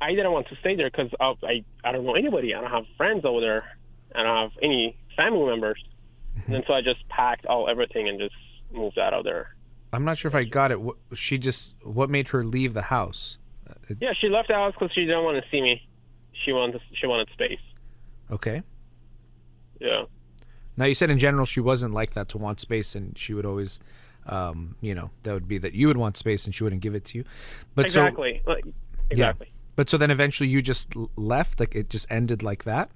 I didn't want to stay there because I don't know anybody. I don't have friends over there. I don't have any family members. Mm-hmm. And so I just packed everything and just moved out of there. I'm not sure if I got it. What made her leave the house? Yeah, she left the house because she didn't want to see me. She wanted space. Okay. Yeah. Now, you said in general she wasn't like that, to want space, and she would always, that would be that you would want space and she wouldn't give it to you. But exactly. Exactly. Yeah. But so then eventually you just left? Like it just ended like that?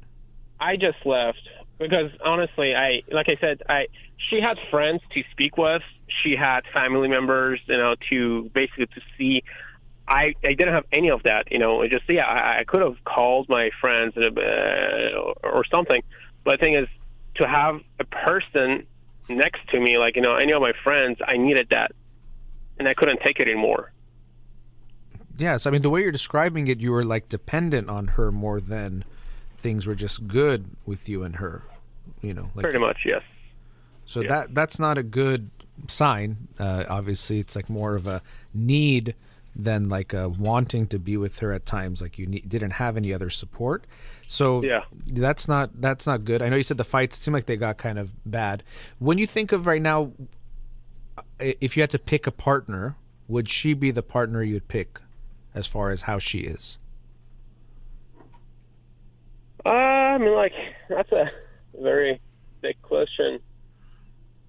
I just left because honestly, she had friends to speak with. She had family members, to basically to see. I didn't have any of that, I could have called my friends or something. But the thing is, to have a person next to me, any of my friends, I needed that. And I couldn't take it anymore. Yes, I mean, the way you're describing it, you were like dependent on her more than things were just good with you and her, like Pretty much, yes. so yeah. that's not a good sign. Obviously, it's like more of a need than like a wanting to be with her at times. Like you didn't have any other support, so Yeah. that's not good. I know you said the fights seem like they got kind of bad. When you think of right now, if you had to pick a partner, would she be the partner you'd pick, as far as how she is? I mean, like, that's a very big question.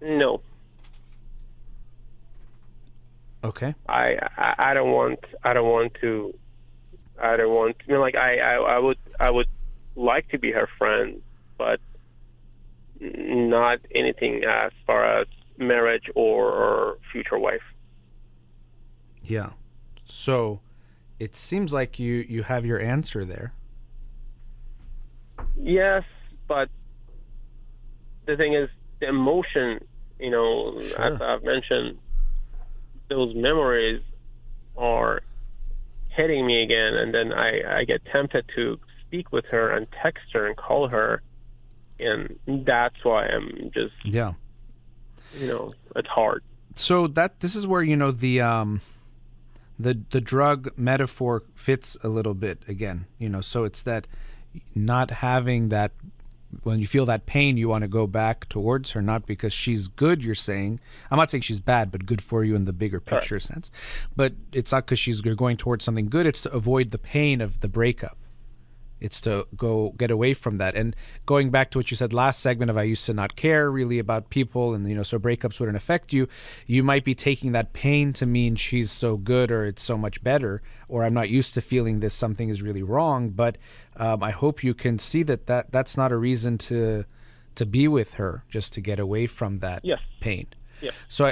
No. Okay. I don't want to. I mean, like, I would like to be her friend, but not anything as far as marriage or future wife. Yeah. So it seems like you have your answer there. Yes, but the thing is, the emotion, Sure. as I've mentioned, those memories are hitting me again, and then I get tempted to speak with her and text her and call her, and that's why I'm just, Yeah. it's hard. So this is where the drug metaphor fits a little bit again. So it's that not having that. When you feel that pain, you want to go back towards her, not because she's good, you're saying. I'm not saying she's bad, but good for you in the bigger picture sense. But it's not because you're going towards something good. It's to avoid the pain of the breakup. It's to go get away from that. And going back to what you said last segment of I used to not care really about people, and so breakups wouldn't affect you. You might be taking that pain to mean she's so good or it's so much better, or I'm not used to feeling this, something is really wrong. But I hope you can see that's not a reason to be with her, just to get away from that pain. Yeah. So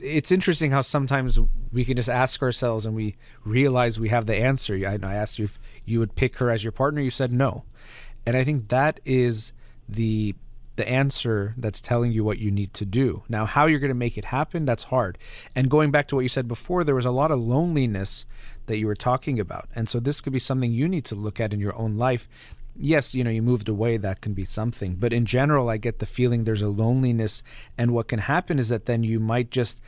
it's interesting how sometimes we can just ask ourselves and we realize we have the answer. I asked you if you would pick her as your partner. You said no, and I think that is the answer that's telling you what you need to do. Now, how you're going to make it happen, that's hard. And going back to what you said before, there was a lot of loneliness that you were talking about, and so this could be something you need to look at in your own life. Yes, you moved away, that can be something. But in general, I get the feeling there's a loneliness. And what can happen is that then you might just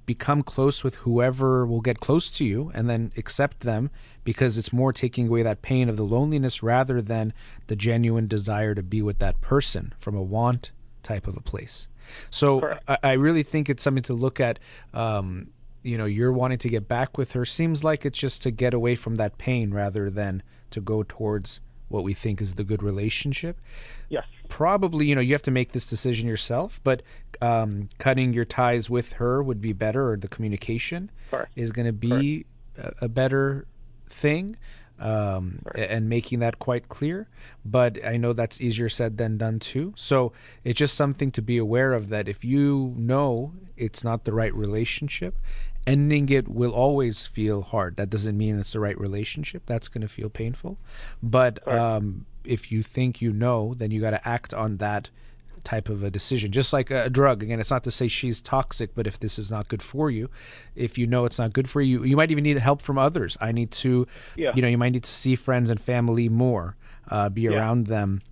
become close with whoever will get close to you and then accept them, because it's more taking away that pain of the loneliness rather than the genuine desire to be with that person from a want type of a place. So I really think it's something to look at. You're wanting to get back with her. Seems like it's just to get away from that pain rather than to go towards what we think is the good relationship. Yes. Probably, you have to make this decision yourself, but cutting your ties with her would be better, or the communication is going to be a better thing, and making that quite clear. But I know that's easier said than done too. So it's just something to be aware of, that if you know it's not the right relationship, ending it will always feel hard. That doesn't mean it's the right relationship. That's going to feel painful. But if you think then you got to act on that type of a decision. Just like a drug. Again, it's not to say she's toxic, but if this is not good for you, if you know it's not good for you, you might even need help from others. I need to, you might need to see friends and family more, be around them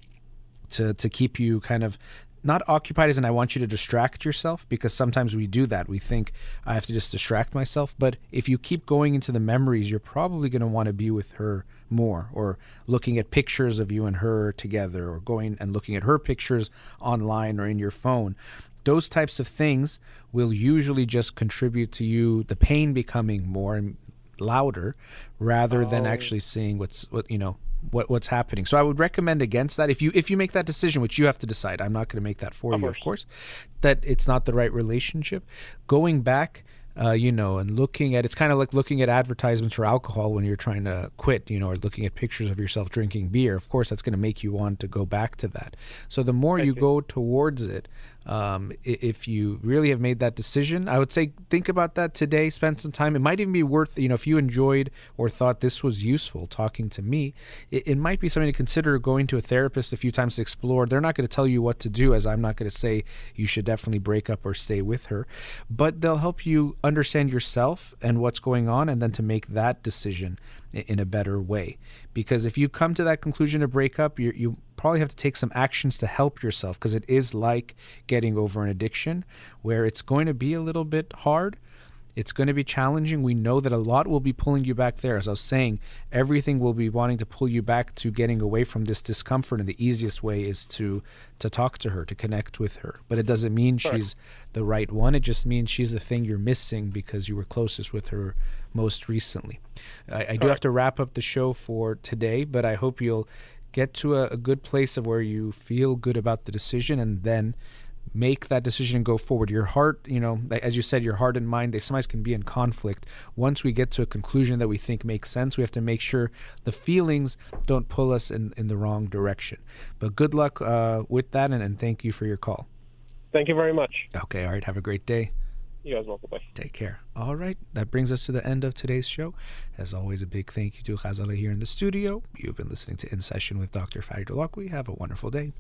to keep you kind of not occupied as in I want you to distract yourself, because sometimes we do that. We think I have to just distract myself. But if you keep going into the memories, you're probably going to want to be with her more, or looking at pictures of you and her together, or going and looking at her pictures online or in your phone. Those types of things will usually just contribute to you, the pain becoming more and louder, rather than actually seeing what's happening. So I would recommend against that. If you make that decision, which you have to decide, I'm not going to make that for you, of course, that it's not the right relationship. Going back, and looking at, it's kind of like looking at advertisements for alcohol when you're trying to quit, or looking at pictures of yourself drinking beer. Of course, that's going to make you want to go back to that. So the more you go towards it, If you really have made that decision, I would say think about that today, spend some time. It might even be worth, if you enjoyed or thought this was useful talking to me, it might be something to consider going to a therapist a few times to explore. They're not going to tell you what to do, as I'm not going to say you should definitely break up or stay with her, but they'll help you understand yourself and what's going on, and then to make that decision in a better way. Because if you come to that conclusion to break up, you probably have to take some actions to help yourself, because it is like getting over an addiction where it's going to be a little bit hard. It's going to be challenging. We know that a lot will be pulling you back there. As I was saying, everything will be wanting to pull you back to getting away from this discomfort, and the easiest way is to talk to her, to connect with her. But it doesn't mean she's the right one. It just means she's the thing you're missing because you were closest with her most recently. I do have to wrap up the show for today, but I hope you'll get to a good place of where you feel good about the decision, and then make that decision and go forward. Your heart, as you said, your heart and mind, they sometimes can be in conflict. Once we get to a conclusion that we think makes sense, we have to make sure the feelings don't pull us in the wrong direction. But good luck with that, and thank you for your call. Thank you very much. Okay, all right. Have a great day. You as well. Bye. Take care. All right. That brings us to the end of today's show. As always, a big thank you to Ghazala here in the studio. You've been listening to In Session with Dr. Farid Holakouee. Have a wonderful day.